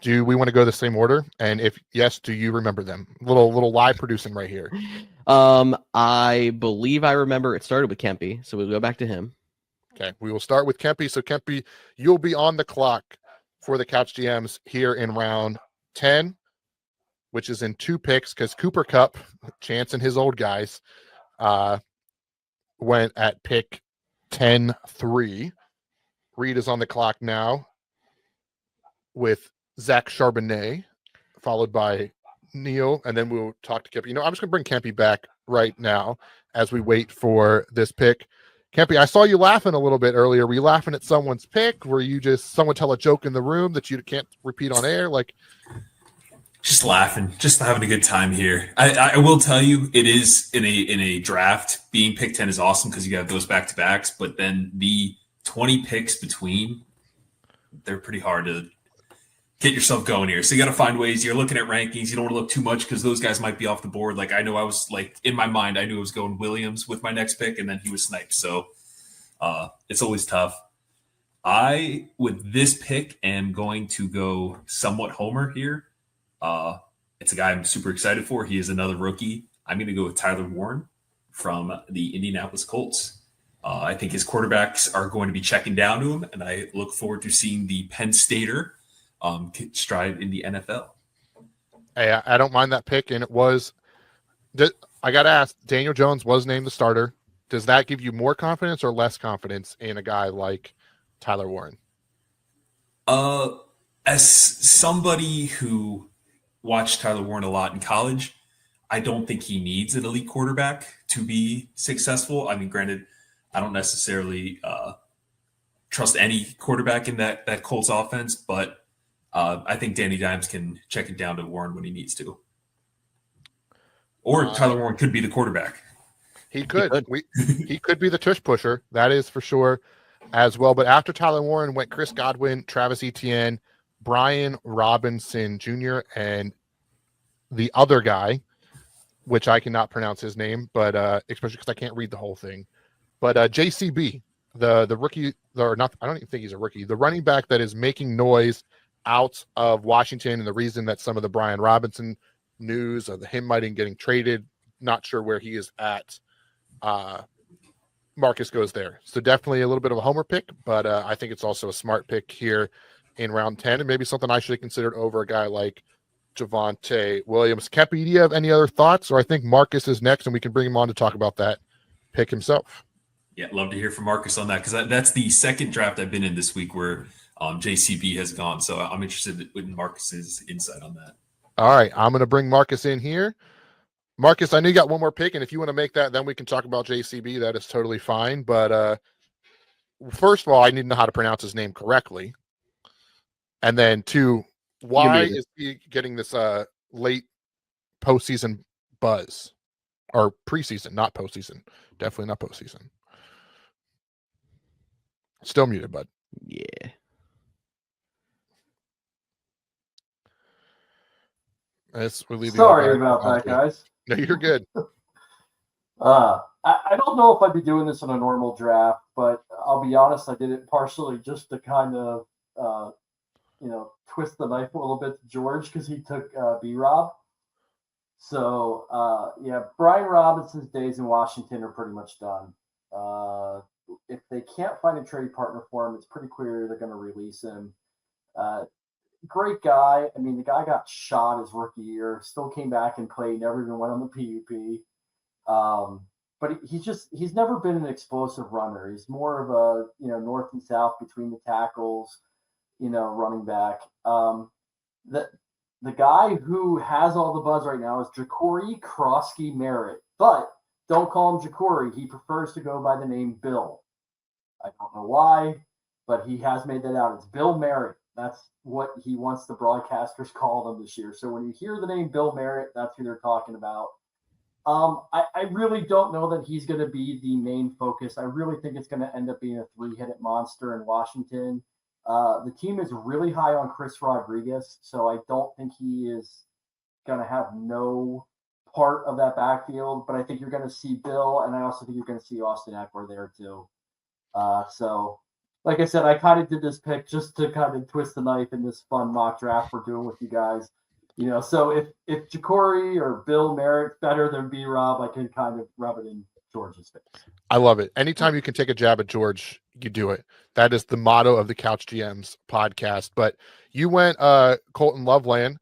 Do we want to go the same order? And if yes, do you remember them? Little live producing right here. I believe I remember it started with Kempy, so we'll go back to him. Okay, we will start with Kempy. So Kempy, you'll be on the clock for the Couch GMs here in round 10, which is in 2 picks because Cooper Kupp, Chance and his old guys, went at pick 10-3. Reed is on the clock now with Zach Charbonnet, followed by Neil, and then we'll talk to Kempy. I'm just going to bring Kempy back right now as we wait for this pick. Kempy, I saw you laughing a little bit earlier. Were you laughing at someone's pick? Were you just someone tell a joke in the room that you can't repeat on air? Just laughing, just having a good time here. I will tell you, it is in a draft. Being pick 10 is awesome because you have those back to backs, but then the 20 picks between, they're pretty hard to get yourself going here. So you got to find ways. You're looking at rankings. You don't want to look too much because those guys might be off the board. Like I know I was in my mind, I knew I was going Williams with my next pick, and then he was sniped. So it's always tough. I, with this pick, am going to go somewhat homer here. It's a guy I'm super excited for. He is another rookie. I'm going to go with Tyler Warren from the Indianapolis Colts. I think his quarterbacks are going to be checking down to him, and I look forward to seeing the Penn Stater stride in the NFL. Hey, I don't mind that pick, and it was. I got to ask. Daniel Jones was named the starter. Does that give you more confidence or less confidence in a guy like Tyler Warren? As somebody who watched Tyler Warren a lot in college, I don't think he needs an elite quarterback to be successful. I mean, granted, I don't necessarily trust any quarterback in that Colts offense, but I think Danny Dimes can check it down to Warren when he needs to. Or Tyler Warren could be the quarterback. He could. He could be the tush pusher. That is for sure as well. But after Tyler Warren went Chris Godwin, Travis Etienne, Brian Robinson Jr., and the other guy, which I cannot pronounce his name, but especially because I can't read the whole thing. But JCB, the rookie, or not, I don't even think he's a rookie, the running back that is making noise out of Washington, and the reason that some of the Brian Robinson news of him might be getting traded, not sure where he is at. Marcus goes there. So definitely a little bit of a homer pick, but I think it's also a smart pick here in round 10, and maybe something I should have considered over a guy like Javonte Williams. Kempy, do you have any other thoughts? Or I think Marcus is next, and we can bring him on to talk about that pick himself. Yeah, love to hear from Marcus on that, because that's the second draft I've been in this week where JCB has gone. So I'm interested in Marcus's insight on that. All right, I'm going to bring Marcus in here. Marcus, I know you got one more pick, and if you want to make that, then we can talk about JCB. That is totally fine. But first of all, I need to know how to pronounce his name correctly. And then, two, why is he getting this late postseason buzz? Or preseason, not postseason. Definitely not postseason. Still muted, bud. Yeah. Sorry about that, guys. No, you're good. I don't know if I'd be doing this in a normal draft, but I'll be honest, I did it partially just to kind of, twist the knife a little bit to George because he took B-Rob. So, Brian Robinson's days in Washington are pretty much done. If they can't find a trade partner for him, it's pretty clear they're going to release him. Great guy. I mean, the guy got shot his rookie year, still came back and played, never even went on the PUP. but he's never been an explosive runner. He's more of a, north and south between the tackles, running back. The guy who has all the buzz right now is Ja'Cory Krosky Merritt, but don't call him Ja'Cory. He prefers to go by the name Bill. I don't know why, but he has made that out. It's Bill Merritt. That's what he wants the broadcasters call him this year. So when you hear the name Bill Merritt, that's who they're talking about. I really don't know that he's going to be the main focus. I really think it's going to end up being a three-headed monster in Washington. The team is really high on Chris Rodriguez, so I don't think he is going to have no part of that backfield. But I think you're going to see Bill, and I also think you're going to see Austin Eckler there too. So, like I said, I kind of did this pick just to kind of twist the knife in this fun mock draft we're doing with you guys. So if Ja'Cory or Bill Merritt's better than B-Rob, I can kind of rub it in George's face. I love it. Anytime you can take a jab at George, you do it. That is the motto of the Couch GMs podcast. But you went Colton Loveland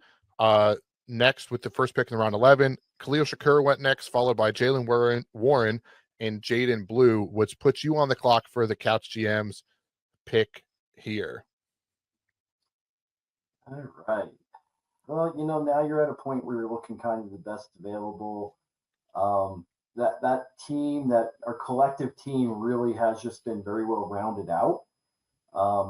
next with the first pick in round 11. Khalil Shakur went next, followed by Jalen Warren and Jaden Blue, which puts you on the clock for the Couch GMs pick here. All right. Well, now you're at a point where you're looking kind of the best available. That team, that our collective team really has just been very well rounded out.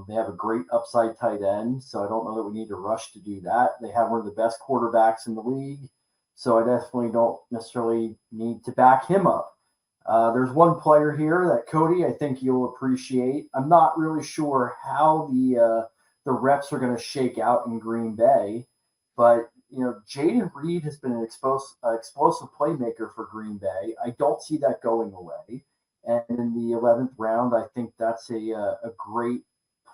They have a great upside tight end, so I don't know that we need to rush to do that. They have one of the best quarterbacks in the league, so I definitely don't necessarily need to back him up. There's one player here that, Cody, I think you'll appreciate. I'm not really sure how the reps are going to shake out in Green Bay, but Jaden Reed has been an explosive playmaker for Green Bay. I don't see that going away. And in the 11th round, I think that's a great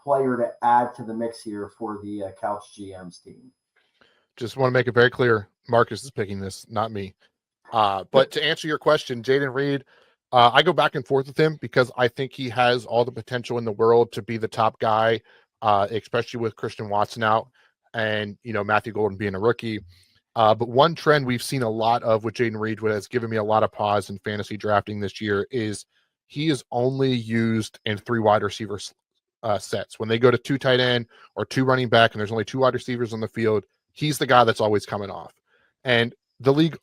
player to add to the mix here for the Couch GMs team. Just want to make it very clear, Marcus is picking this, not me. But to answer your question, Jaden Reed, I go back and forth with him because I think he has all the potential in the world to be the top guy, especially with Christian Watson out and, Matthew Golden being a rookie. But one trend we've seen a lot of with Jaden Reed, what has given me a lot of pause in fantasy drafting this year, is he is only used in 3 wide receiver sets. When they go to 2 tight end or 2 running back and there's only 2 wide receivers on the field, he's the guy that's always coming off. And the league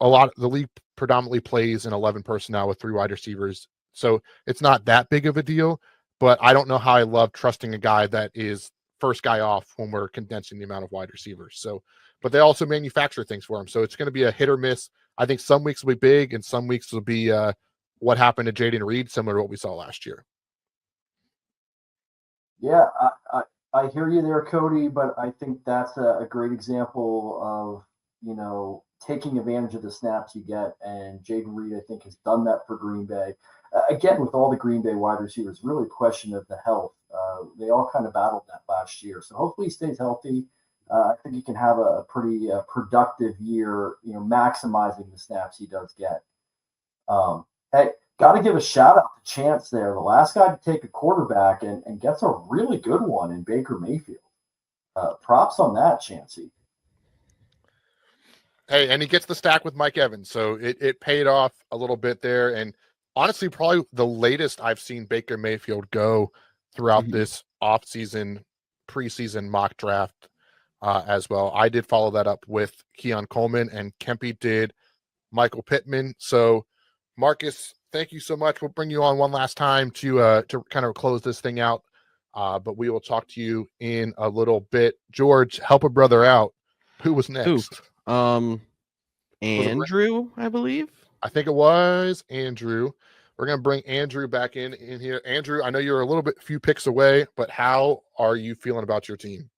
predominantly plays in 11 personnel with 3 wide receivers. So it's not that big of a deal, but I don't know how I love trusting a guy that is first guy off when we're condensing the amount of wide receivers. So, but they also manufacture things for him. So it's going to be a hit or miss. I think some weeks will be big and some weeks will be what happened to Jaden Reed, similar to what we saw last year. Yeah, I hear you there, Cody, but I think that's a great example of, taking advantage of the snaps you get. And Jaden Reed, I think, has done that for Green Bay. Again, with all the Green Bay wide receivers, really a question of the health. They all kind of battled that last year. So hopefully he stays healthy. I think he can have a pretty productive year, maximizing the snaps he does get. Hey, got to give a shout out to Chance there. The last guy to take a quarterback and gets a really good one in Baker Mayfield. Props on that, Chancey. Hey, and he gets the stack with Mike Evans. So it paid off a little bit there. And honestly, probably the latest I've seen Baker Mayfield go throughout this offseason, preseason mock draft as well. I did follow that up with Keon Coleman, and Kempy did Michael Pittman. So, Marcus, thank you so much. We'll bring you on one last time to kind of close this thing out. But we will talk to you in a little bit. George, help a brother out. Who was next? Andrew, I believe. I think it was Andrew. We're going to bring Andrew back in here. Andrew, I know you're a few picks away, but how are you feeling about your team?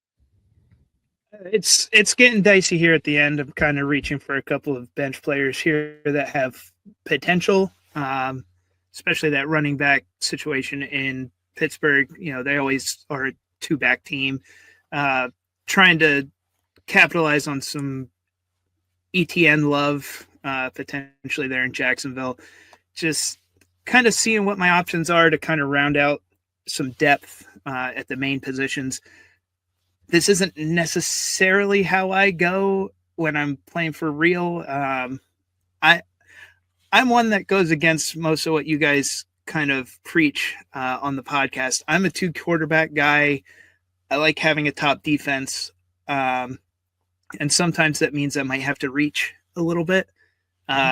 It's getting dicey here at the end. I'm kind of reaching for a couple of bench players here that have potential, especially that running back situation in Pittsburgh. They always are a 2-back team, trying to capitalize on some ETN love potentially there in Jacksonville. Just kind of seeing what my options are to kind of round out some depth at the main positions. This isn't necessarily how I go when I'm playing for real. I I'm one that goes against most of what you guys kind of preach on the podcast. I'm a 2 quarterback guy. I like having a top defense. And sometimes that means I might have to reach a little bit.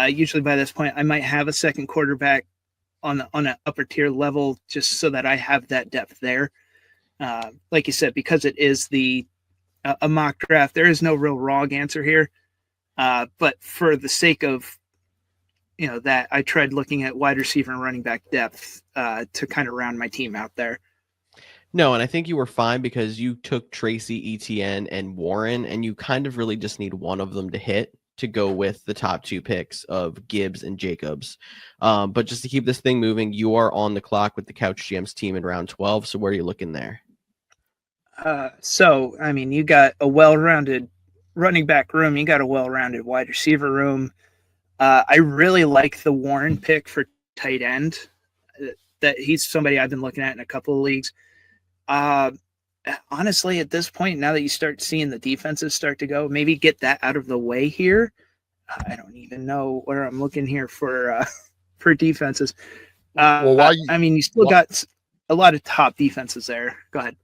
Usually by this point, I might have a second quarterback on an upper tier level just so that I have that depth there. Like you said, because it is a mock draft, there is no real wrong answer here. But for the sake of that, I tried looking at wide receiver and running back depth to kind of round my team out there. No, and I think you were fine because you took Tracy, Etienne, and Warren, and you kind of really just need one of them to hit to go with the top 2 picks of Gibbs and Jacobs. But just to keep this thing moving, you are on the clock with the Couch GMs team in round 12. So where are you looking there? So, I mean, you got a well-rounded running back room. You got a well-rounded wide receiver room. I really like the Warren pick for tight end. That he's somebody I've been looking at in a couple of leagues. Honestly, at this point, now that you start seeing the defenses start to go, maybe get that out of the way here. I don't even know where I'm looking here for defenses. You still got a lot of top defenses there. Go ahead.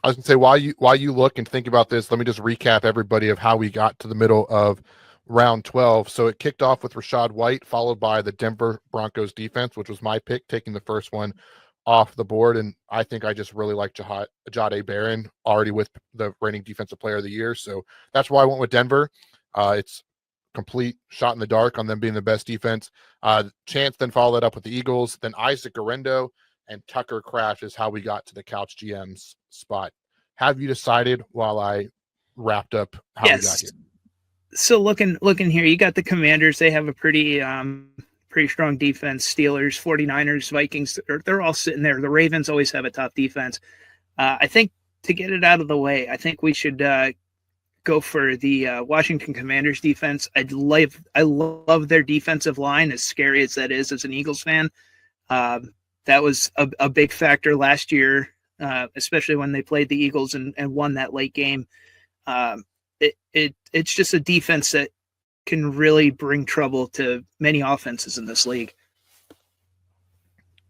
I was gonna say while you look and think about this, let me just recap everybody of how we got to the middle of round 12. So it kicked off with Rachaad White, followed by the Denver Broncos defense, which was my pick, taking the first one off the board. And I think I just really like Jahdae Barron, already with the reigning defensive player of the year. So that's why I went with Denver. It's complete shot in the dark on them being the best defense. Chance then followed that up with the Eagles, then Isaac Garendo and Tucker Craft is how we got to the Couch GMs spot. Have you decided while I wrapped up how we got here? So looking here, you got the Commanders. They have a pretty strong defense. Steelers, 49ers, Vikings, they're all sitting there. The Ravens always have a top defense. I think to get it out of the way, I think we should go for the Washington Commanders defense. I love their defensive line, as scary as that is as an Eagles fan. That was a big factor last year, especially when they played the Eagles and won that late game. It's just a defense that can really bring trouble to many offenses in this league.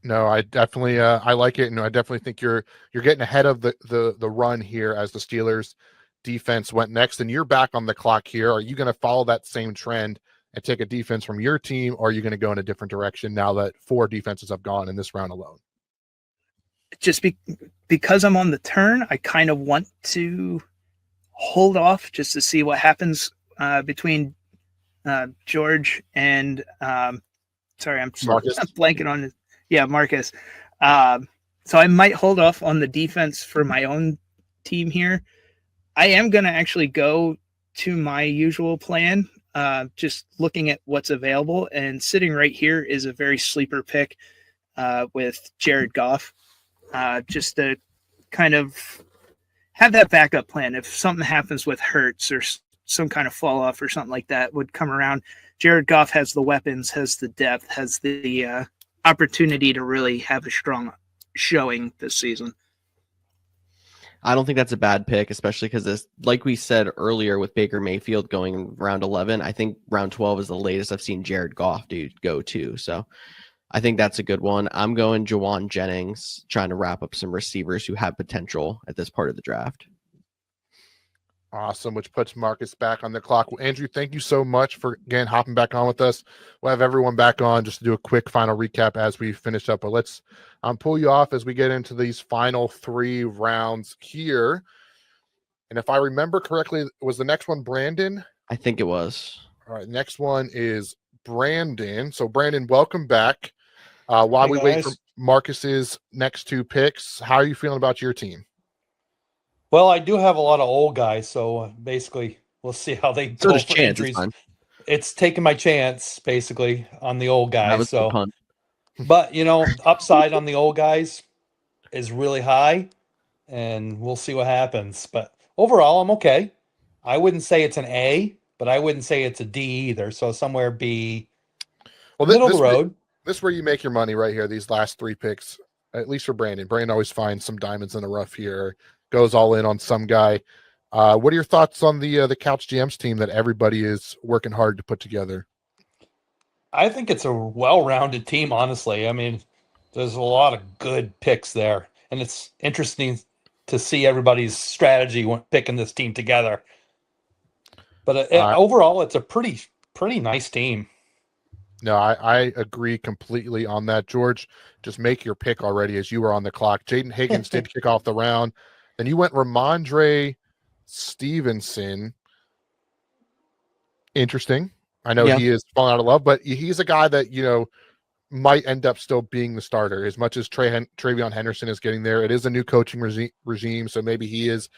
No, I definitely I like it, and I definitely think you're getting ahead of the run here as the Steelers defense went next, and you're back on the clock here. Are you going to follow that same trend and take a defense from your team, or are you going to go in a different direction now that 4 defenses have gone in this round alone? Just because I'm on the turn, I kind of want to hold off just to see what happens between George and sorry, I'm blanking on it. Yeah, Marcus. So I might hold off on the defense for my own team here. I am going to actually go to my usual plan, just looking at what's available, and sitting right here is a very sleeper pick with Jared Goff, just to kind of have that backup plan. If something happens with Hurts or some kind of fall off or something like that would come around, Jared Goff has the weapons, has the depth, has the opportunity to really have a strong showing this season. I don't think that's a bad pick, especially because, like we said earlier, with Baker Mayfield going in round 11, I think round 12 is the latest I've seen Jared Goff go to. So I think that's a good one. I'm going Jawan Jennings, trying to wrap up some receivers who have potential at this part of the draft. Awesome, which puts Marcus back on the clock. Well, Andrew, thank you so much for, again, hopping back on with us. We'll have everyone back on just to do a quick final recap as we finish up. But let's pull you off as we get into these final 3 rounds here. And if I remember correctly, was the next one Brandon? I think it was. All right, next one is Brandon. So, Brandon, welcome back. While we wait for Marcus's next 2 picks, how are you feeling about your team? Well, I do have a lot of old guys, so basically we'll see how they go for injuries. It's taking my chance, basically, on the old guys. So, but upside on the old guys is really high, and we'll see what happens. But overall, I'm okay. I wouldn't say it's an A, but I wouldn't say it's a D either. So somewhere B, middle of the road. This is where you make your money right here. These last 3 picks, at least for Brandon. Brandon always finds some diamonds in the rough here. Goes all in on some guy. What are your thoughts on the Couch GMs team that everybody is working hard to put together? I think it's a well-rounded team, honestly. I mean, there's a lot of good picks there, and it's interesting to see everybody's strategy when picking this team together. But overall, it's a pretty nice team. No, I agree completely on that, George. Just make your pick already as you were on the clock. Jaden Higgins did kick off the round. Then you went Ramondre Stevenson. Interesting. I know he is falling out of love, but he's a guy that, might end up still being the starter as much as Travion Henderson is getting there. It is a new coaching regime, so maybe he is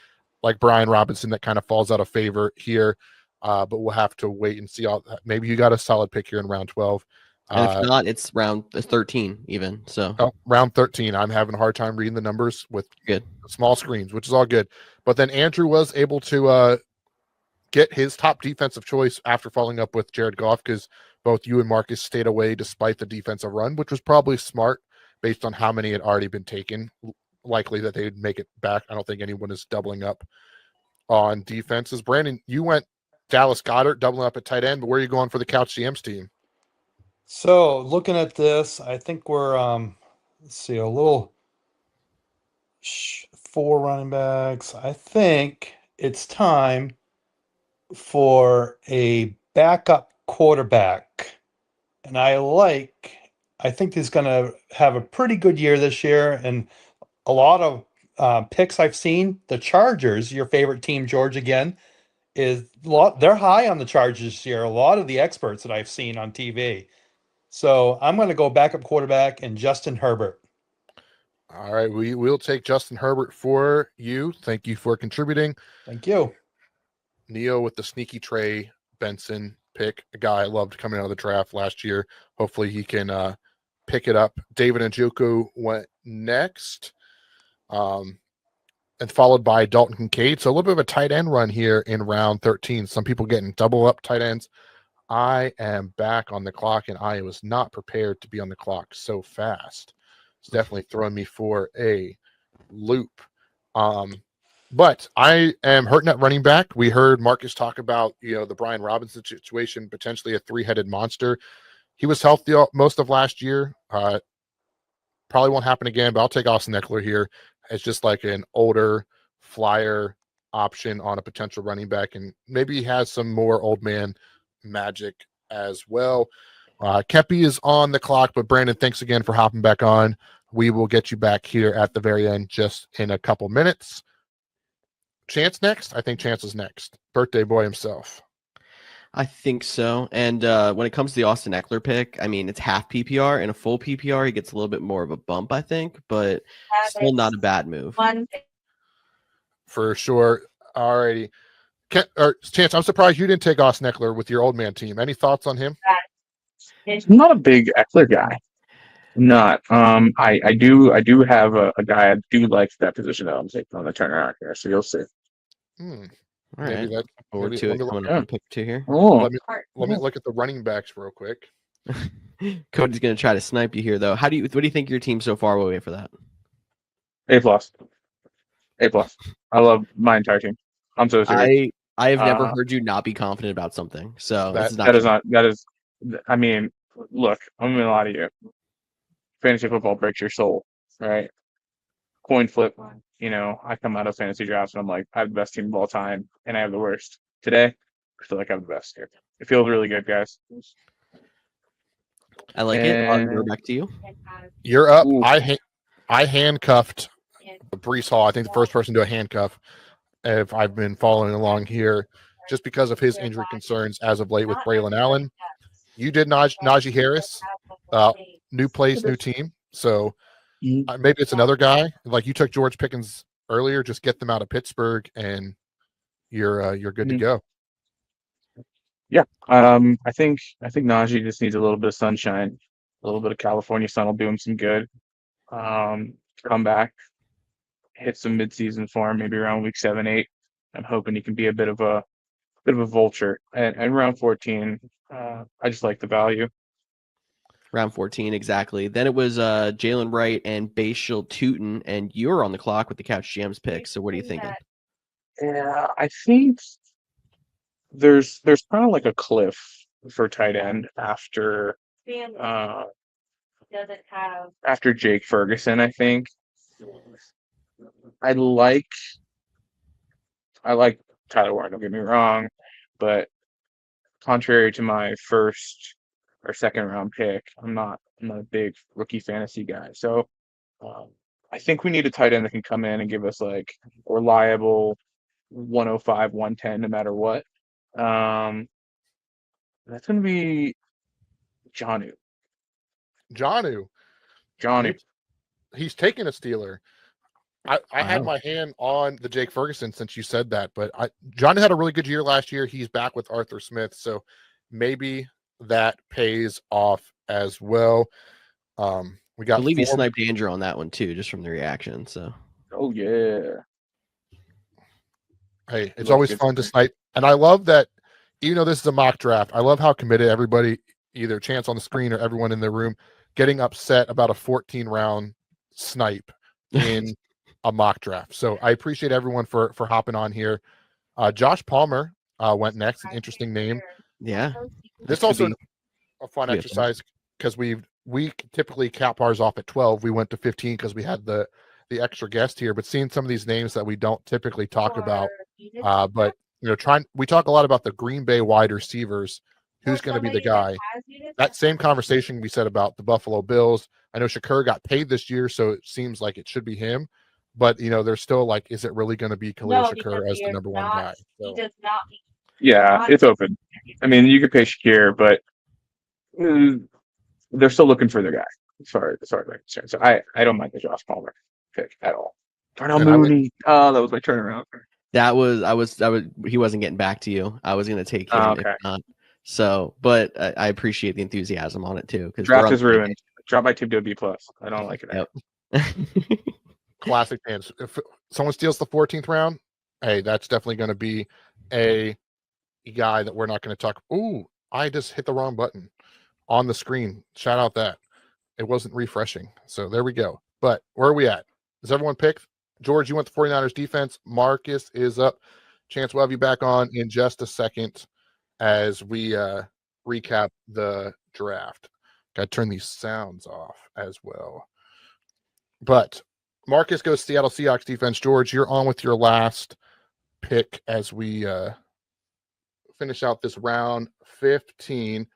like Brian Robinson that kind of falls out of favor here. But we'll have to wait and see. Maybe you got a solid pick here in round 12. And if not, it's round 13 even. So round 13. I'm having a hard time reading the numbers with good small screens, which is all good. But then Andrew was able to get his top defensive choice after following up with Jared Goff, because both you and Marcus stayed away despite the defensive run, which was probably smart based on how many had already been taken. Likely that they'd make it back. I don't think anyone is doubling up on defenses. Brandon, you went Dallas Goedert, doubling up at tight end, but where are you going for the Couch GMs team? So looking at this, I think we're let's see, a little 4 running backs. I think it's time for a backup quarterback. And I think he's going to have a pretty good year this year. And a lot of picks I've seen, the Chargers, your favorite team, George, again, they're high on the Chargers this year. A lot of the experts that I've seen on TV. So I'm going to go backup quarterback and Justin Herbert. All right, we will take Justin Herbert for you. Thank you for contributing. Thank you. Neo with the sneaky Trey Benson pick, a guy I loved coming out of the draft last year. Hopefully he can pick it up. David Njoku went next, and followed by Dalton Kincaid. So a little bit of a tight end run here in round 13. Some people getting double up tight ends. I am back on the clock, and I was not prepared to be on the clock so fast. It's definitely throwing me for a loop. But I am hurting at running back. We heard Marcus talk about, the Brian Robinson situation, potentially a 3-headed monster. He was healthy most of last year. Probably won't happen again, but I'll take Austin Eckler here as just like an older flyer option on a potential running back. And maybe he has some more old man magic as well. Kepi is on the clock, but Brandon, thanks again for hopping back on. We will get you back here at the very end just in a couple minutes. Chance next? I think Chance is next. Birthday boy himself. I think so. And when it comes to the Austin Eckler pick, I mean, it's half PPR. In a full PPR, he gets a little bit more of a bump, I think, but still not a bad move. For sure. All righty. Chance, I'm surprised you didn't take Austin Eckler with your old man team. Any thoughts on him? I'm not a big Eckler guy. Not. I do have a guy I do like that position that I'm taking on the turnaround here, so you'll see. All Maybe right. Forward to it. Coming up on pick 2 here. Let me look at the running backs real quick. Cody's going to try to snipe you here, though. What do you think your team so far will wait for that? A+. I love my entire team. I'm so serious. I have never heard you not be confident about something. So I mean, look, I'm gonna lie to you. Fantasy football breaks your soul, right? Coin flip. I come out of fantasy drafts and I'm like, I have the best team of all time, and I have the worst. Today, I feel like I have the best here. It feels really good, guys. I like it. I'll go back to you. You're up. Ooh. I handcuffed Breece Hall. I think the first person to a handcuff, if I've been following along here, just because of his injury concerns as of late with Braylon Allen. You did Najee Harris. New place, new team. So maybe it's another guy. Like you took George Pickens earlier. Just get them out of Pittsburgh, and you're good to go. Yeah. I think Najee just needs a little bit of sunshine. A little bit of California sun will do him some good. Come back, hit some midseason form, maybe around week 7, 8. I'm hoping he can be a bit of a vulture. And round 14, I just like the value. Round 14, exactly. Then it was Jalen Wright and Bashil Tootin, and you're on the clock with the Couch GMs pick. So what are you thinking? Yeah, I think there's kind of like a cliff for tight end after After Jake Ferguson, I think I like Tyler Warren. Don't get me wrong, but contrary to my first or second round pick, I'm not a big rookie fantasy guy. So I think we need a tight end that can come in and give us like a reliable 105, 110, no matter what. That's going to be Jonnu. He's taking a Steeler. I had my hand on the Jake Ferguson since you said that, but Jonnu had a really good year last year. He's back with Arthur Smith, so maybe that pays off as well. We got. I believe you sniped Andrew on that one too, just from the reaction. So. Oh yeah. Hey, it's always fun to snipe, and I love that. Even though this is a mock draft, I love how committed everybody, either Chance on the screen or everyone in the room, getting upset about a 14-round snipe in a mock draft. So I appreciate everyone for hopping on here. Josh Palmer went next, an interesting name. Yeah. This also a fun exercise because we typically cap ours off at 12. We went to 15 because we had the extra guest here, but seeing some of these names that we don't typically talk about, but we talk a lot about the Green Bay wide receivers. Who's going to be the guy? That same conversation we said about the Buffalo Bills. I know Shakur got paid this year, so it seems like it should be him. But there's still like, is it really going to be Khalil Shakur as the number one guy? So. Yeah, it's open. I mean, you could pay Shakir, but they're still looking for their guy as far as I'm concerned. So I don't mind the Josh Palmer pick at all. Darnell Mooney. Oh, that was my turnaround. That was he wasn't getting back to you. I was going to take him. Okay. If not. So, but I appreciate the enthusiasm on it too. Because draft is ruined. Drop my team to a B+. I don't like it. Yep. Classic fans. If someone steals the 14th round, hey, that's definitely going to be a guy that we're not going to talk. Ooh, I just hit the wrong button on the screen. Shout out that. It wasn't refreshing. So there we go. But where are we at? Does everyone pick? George, you went the 49ers defense. Marcus is up. Chance, we'll have you back on in just a second as we recap the draft. Got to turn these sounds off as well. But Marcus goes Seattle Seahawks defense. George, you're on with your last pick as we finish out this round 15.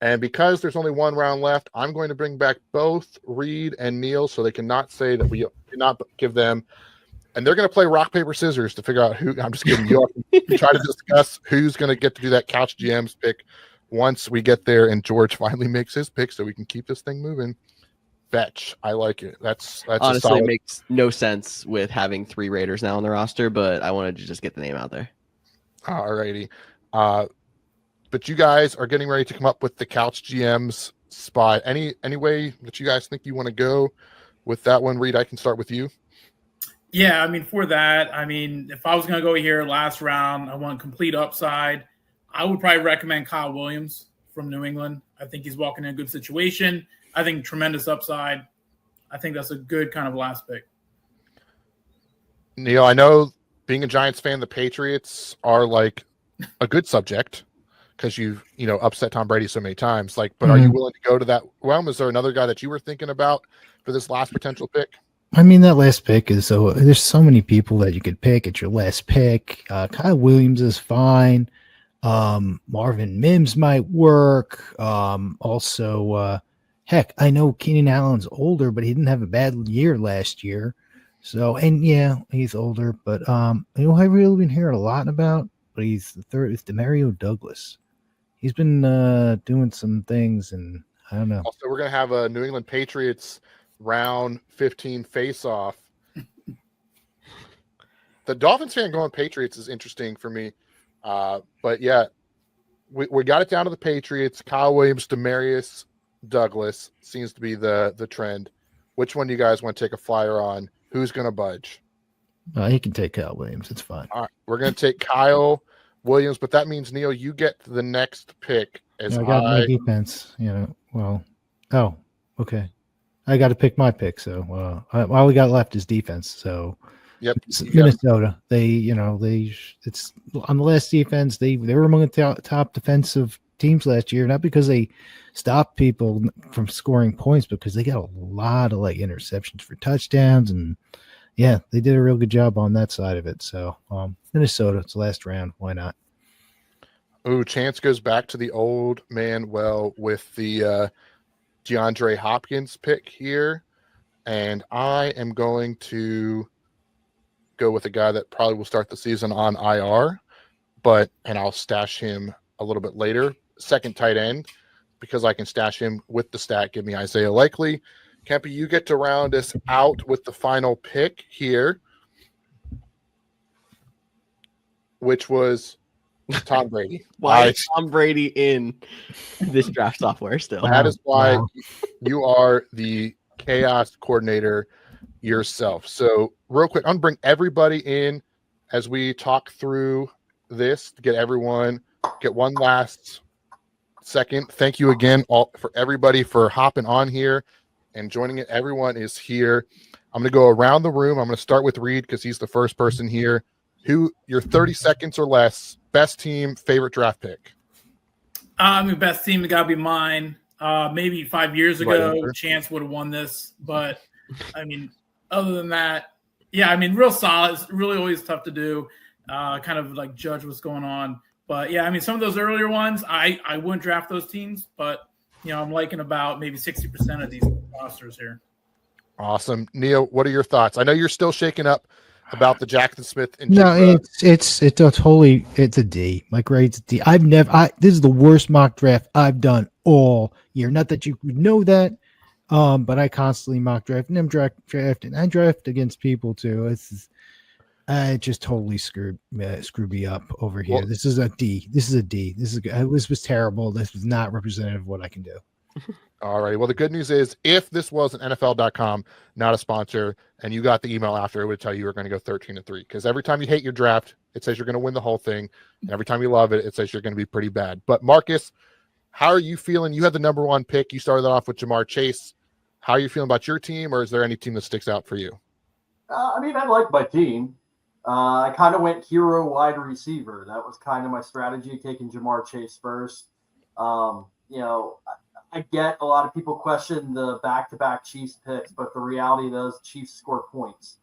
And because there's only one round left, I'm going to bring back both Reed and Neil so they cannot say that we did not give them. And they're going to play rock, paper, scissors to figure out who. I'm just kidding. You try to discuss who's going to get to do that Couch GMs pick once we get there and George finally makes his pick so we can keep this thing moving. Fetch. I like it. That's honestly, it makes no sense with having 3 Raiders now on the roster, but I wanted to just get the name out there. All righty. But you guys are getting ready to come up with the Couch GMs spot. Any way that you guys think you want to go with that one? Reed, I can start with you. Yeah, I mean, for that, if I was going to go here last round, I want complete upside. I would probably recommend Kyle Williams from New England. I think he's walking in a good situation. I think tremendous upside. I think that's a good kind of last pick. Neil, I know being a Giants fan, the Patriots are like a good subject because you've upset Tom Brady so many times. But are you willing to go to that realm? Is there another guy that you were thinking about for this last potential pick? I mean, that last pick is there's so many people that you could pick at your last pick. Kyle Williams is fine. Marvin Mims might work. Also, heck, I know Keenan Allen's older, but he didn't have a bad year last year. So, and yeah, he's older, but I've really been hearing a lot about, but he's the third. It's Demario Douglas. He's been doing some things, and I don't know. Also, we're gonna have a New England Patriots round 15 face-off. The Dolphins fan going Patriots is interesting for me. But yeah, we got it down to the Patriots. Kyle Williams, Demarius Douglas seems to be the trend. Which one do you guys want to take a flyer on? Who's going to budge? He can take Kyle Williams. It's fine. All right, we're going to take Kyle Williams, but that means, Neil, you get the next pick. I got my defense. Oh, okay. I got to pick my pick. So all we got left is defense. So yep, Minnesota. It's on the last defense. They were among the top defensive teams last year, not because they stopped people from scoring points, because they got a lot of like interceptions for touchdowns, and yeah, they did a real good job on that side of it. So Minnesota, it's the last round. Why not? Ooh, Chance goes back to the old man well with the DeAndre Hopkins pick here. And I am going to go with a guy that probably will start the season on IR, and I'll stash him a little bit later. Second tight end, because I can stash him with the stat. Give me Isaiah Likely. Kempe, you get to round us out with the final pick here, which was Tom Brady. Why is Tom Brady in this draft software still? That is why you are the chaos coordinator yourself. So real quick, I'm gonna bring everybody in as we talk through this to get one last second. Thank you again for everybody for hopping on here and joining it. Everyone is here. I'm going to go around the room. I'm going to start with Reed because he's the first person here. Who your 30 seconds or less, best team, favorite draft pick? Best team got to be mine. Maybe 5 years ago, Chance would have won this. But, I mean, other than that, yeah, I mean, real solid. It's really always tough to do, kind of like judge what's going on. But, yeah, I mean, some of those earlier ones, I wouldn't draft those teams. But, you know, I'm liking about maybe 60% of these rosters here. Awesome. Neil, what are your thoughts? I know you're still shaking up about the Jackson Smith and it's a D. My grade's a D. This is the worst mock draft I've done all year. Not that you would know that, but I constantly mock draft and I'm drafting. I draft against people too. It just totally screwed me up over here. This is a D. This was terrible. This was not representative of what I can do. All right. Well, the good news is if this was an NFL.com, not a sponsor, and you got the email after, it would tell you were going to go 13-3. Because every time you hate your draft, it says you're going to win the whole thing. And every time you love it, it says you're going to be pretty bad. But Marcus, how are you feeling? You had the number one pick. You started off with Jamar Chase. How are you feeling about your team, or is there any team that sticks out for you? I mean, I like my team. I kind of went hero wide receiver. That was kind of my strategy, taking Jamar Chase first. I get a lot of people question the back-to-back Chiefs picks, but the reality is Chiefs score points.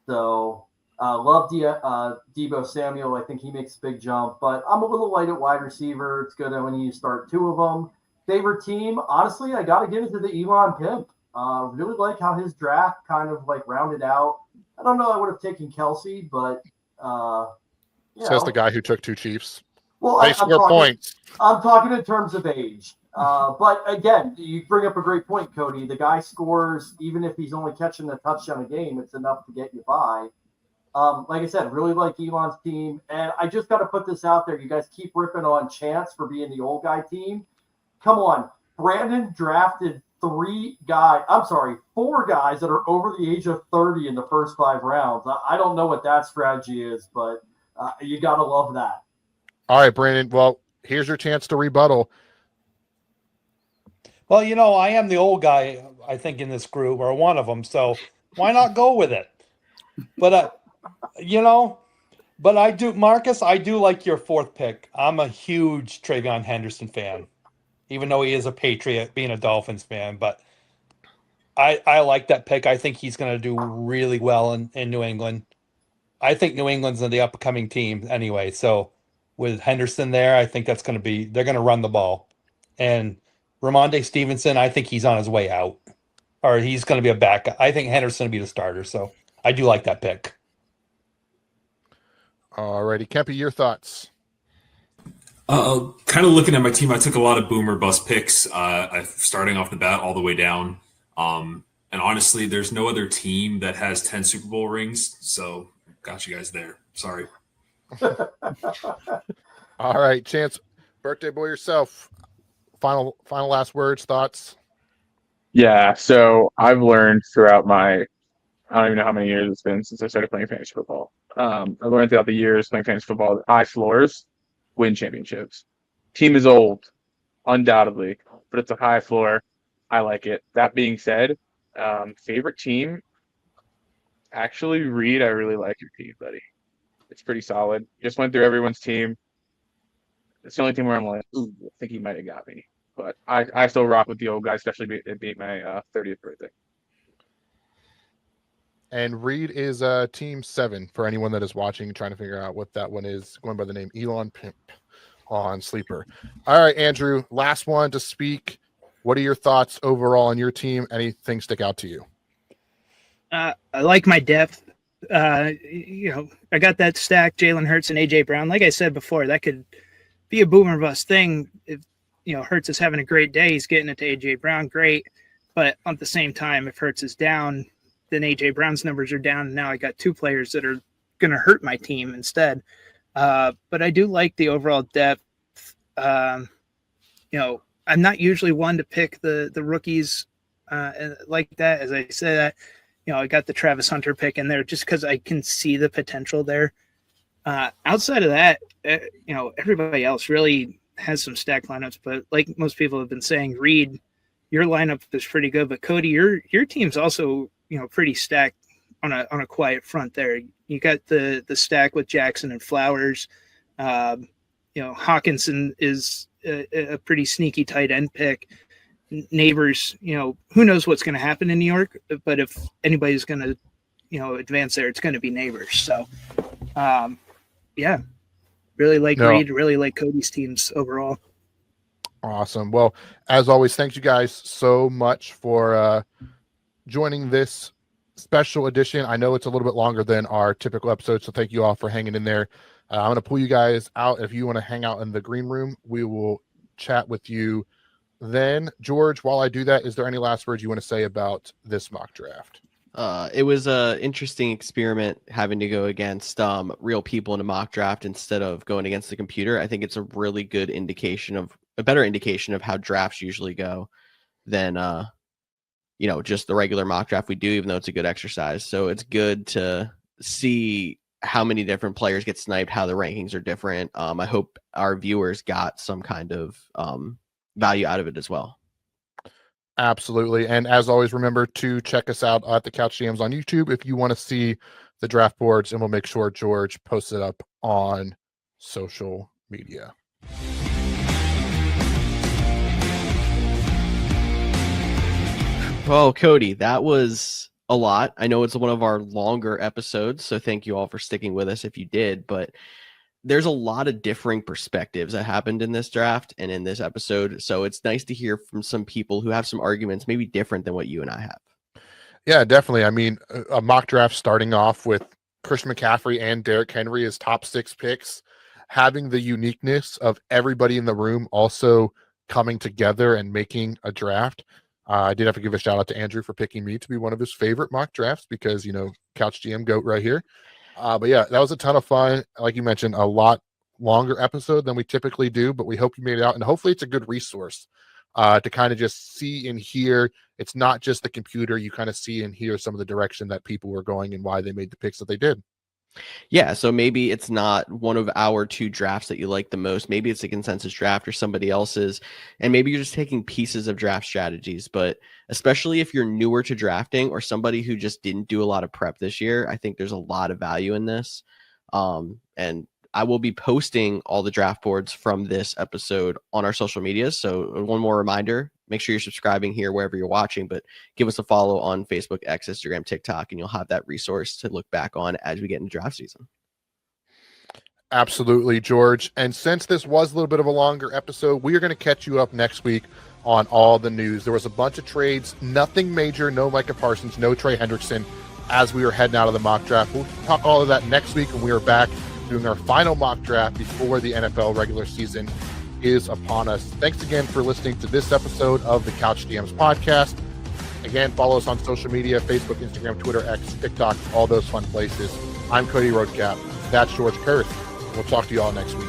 So love Deebo Samuel. I think he makes a big jump, but I'm a little light at wide receiver. It's good when you start two of them. Favorite team, honestly, I got to give it to the Elon Pimp. Really like how his draft kind of like rounded out. I don't know. I would have taken Kelsey, but says the guy who took two Chiefs. Well, they score points. I'm talking in terms of age. But again, you bring up a great point, Cody. The guy scores, even if he's only catching a touchdown a game, it's enough to get you by. Like I said, really like Elon's team. And I just got to put this out there. You guys keep ripping on Chance for being the old guy team. Come on. Brandon drafted four guys that are over the age of 30 in the first 5 rounds. I don't know what that strategy is, but you got to love that. All right, Brandon. Well, here's your chance to rebuttal. Well, I am the old guy, I think, in this group, or one of them. So why not go with it? But, I do, Marcus, I do like your fourth pick. I'm a huge Travion Henderson fan, even though he is a Patriot, being a Dolphins fan. But I like that pick. I think he's going to do really well in New England. I think New England's the upcoming team anyway. So with Henderson there, I think they're going to run the ball. And Ramondre Stevenson, I think he's on his way out, or he's going to be a backup. I think Henderson will be the starter, so I do like that pick. All righty, Kempe, your thoughts? Kind of looking at my team, I took a lot of boomer bust picks. Starting off the bat all the way down, and honestly, there's no other team that has 10 Super Bowl rings, so got you guys there. Sorry. All right, Chance, birthday boy yourself. Final last words, thoughts? Yeah, so I've learned throughout I don't even know how many years it's been since I started playing fantasy football. I've learned throughout the years playing fantasy football that high floors win championships. Team is old, undoubtedly, but it's a high floor. I like it. That being said, favorite team, actually, Reed, I really like your team, buddy. It's pretty solid. Just went through everyone's team. It's the only team where I'm like, ooh, I think he might have got me. But I still rock with the old guy, especially it being my 30th birthday. And Reed is team 7 for anyone that is watching, trying to figure out what that one is, going by the name Elon Pimp on Sleeper. All right, Andrew, last one to speak. What are your thoughts overall on your team? Anything stick out to you? I like my depth. I got that stack, Jalen Hurts and AJ Brown. Like I said before, that could be a boom or bust thing. If Hurts is having a great day, he's getting it to AJ Brown, great. But at the same time, if Hurts is down, then AJ Brown's numbers are down. And now I got 2 players that are going to hurt my team instead. But I do like the overall depth. I'm not usually one to pick the rookies like that. As I said, I got the Travis Hunter pick in there just because I can see the potential there. Outside of that, everybody else really has some stacked lineups. But like most people have been saying, Reed, your lineup is pretty good. But Cody, your team's also pretty stacked on a quiet front there. You got the stack with Jackson and Flowers. Hawkinson is a pretty sneaky tight end pick. Nabers, who knows what's going to happen in New York, but if anybody's going to, advance there, it's going to be Nabers. So, really like Reed, really like Cody's teams overall. Awesome. Well, as always, thank you guys so much for joining this special edition. I know it's a little bit longer than our typical episode, so thank you all for hanging in there. I'm going to pull you guys out. If you want to hang out in the green room, we will chat with you then. George, while I do that, is there any last words you want to say about this mock draft? It was an interesting experiment having to go against real people in a mock draft instead of going against the computer. I think it's a really good better indication of how drafts usually go than just the regular mock draft we do, even though it's a good exercise. So it's good to see how many different players get sniped, how the rankings are different. I hope our viewers got some kind of value out of it as well. Absolutely. And as always, remember to check us out at the Couch GMs on YouTube if you want to see the draft boards, and we'll make sure George posts it up on social media. Well, Cody, that was a lot. I know it's one of our longer episodes, so thank you all for sticking with us if you did, but there's a lot of differing perspectives that happened in this draft and in this episode. So it's nice to hear from some people who have some arguments maybe different than what you and I have. Yeah, definitely. I mean, a mock draft starting off with Christian McCaffrey and Derrick Henry as top 6 picks, having the uniqueness of everybody in the room also coming together and making a draft. I did have to give a shout out to Andrew for picking me to be one of his favorite mock drafts because, Couch GM GOAT right here. But yeah, that was a ton of fun. Like you mentioned, a lot longer episode than we typically do, but we hope you made it out. And hopefully it's a good resource to kind of just see and hear. It's not just the computer. You kind of see and hear some of the direction that people were going and why they made the picks that they did. Yeah, so maybe it's not one of our 2 drafts that you like the most. Maybe it's a consensus draft or somebody else's, and maybe you're just taking pieces of draft strategies. But especially if you're newer to drafting or somebody who just didn't do a lot of prep this year, I think there's a lot of value in this. And I will be posting all the draft boards from this episode on our social media. So one more reminder, make sure you're subscribing here wherever you're watching, but give us a follow on Facebook, X, Instagram, TikTok, and you'll have that resource to look back on as we get into draft season. Absolutely, George. And since this was a little bit of a longer episode, we are going to catch you up next week on all the news. There was a bunch of trades, nothing major, no Micah Parsons, no Trey Hendrickson as we were heading out of the mock draft. We'll talk all of that next week when we are back doing our final mock draft before the NFL regular season is upon us. Thanks again for listening to this episode of the Couch GMs podcast. Again, follow us on social media, Facebook, Instagram, Twitter, X, TikTok, all those fun places. I'm Cody Roadcap. That's George Kurth. We'll talk to you all next week.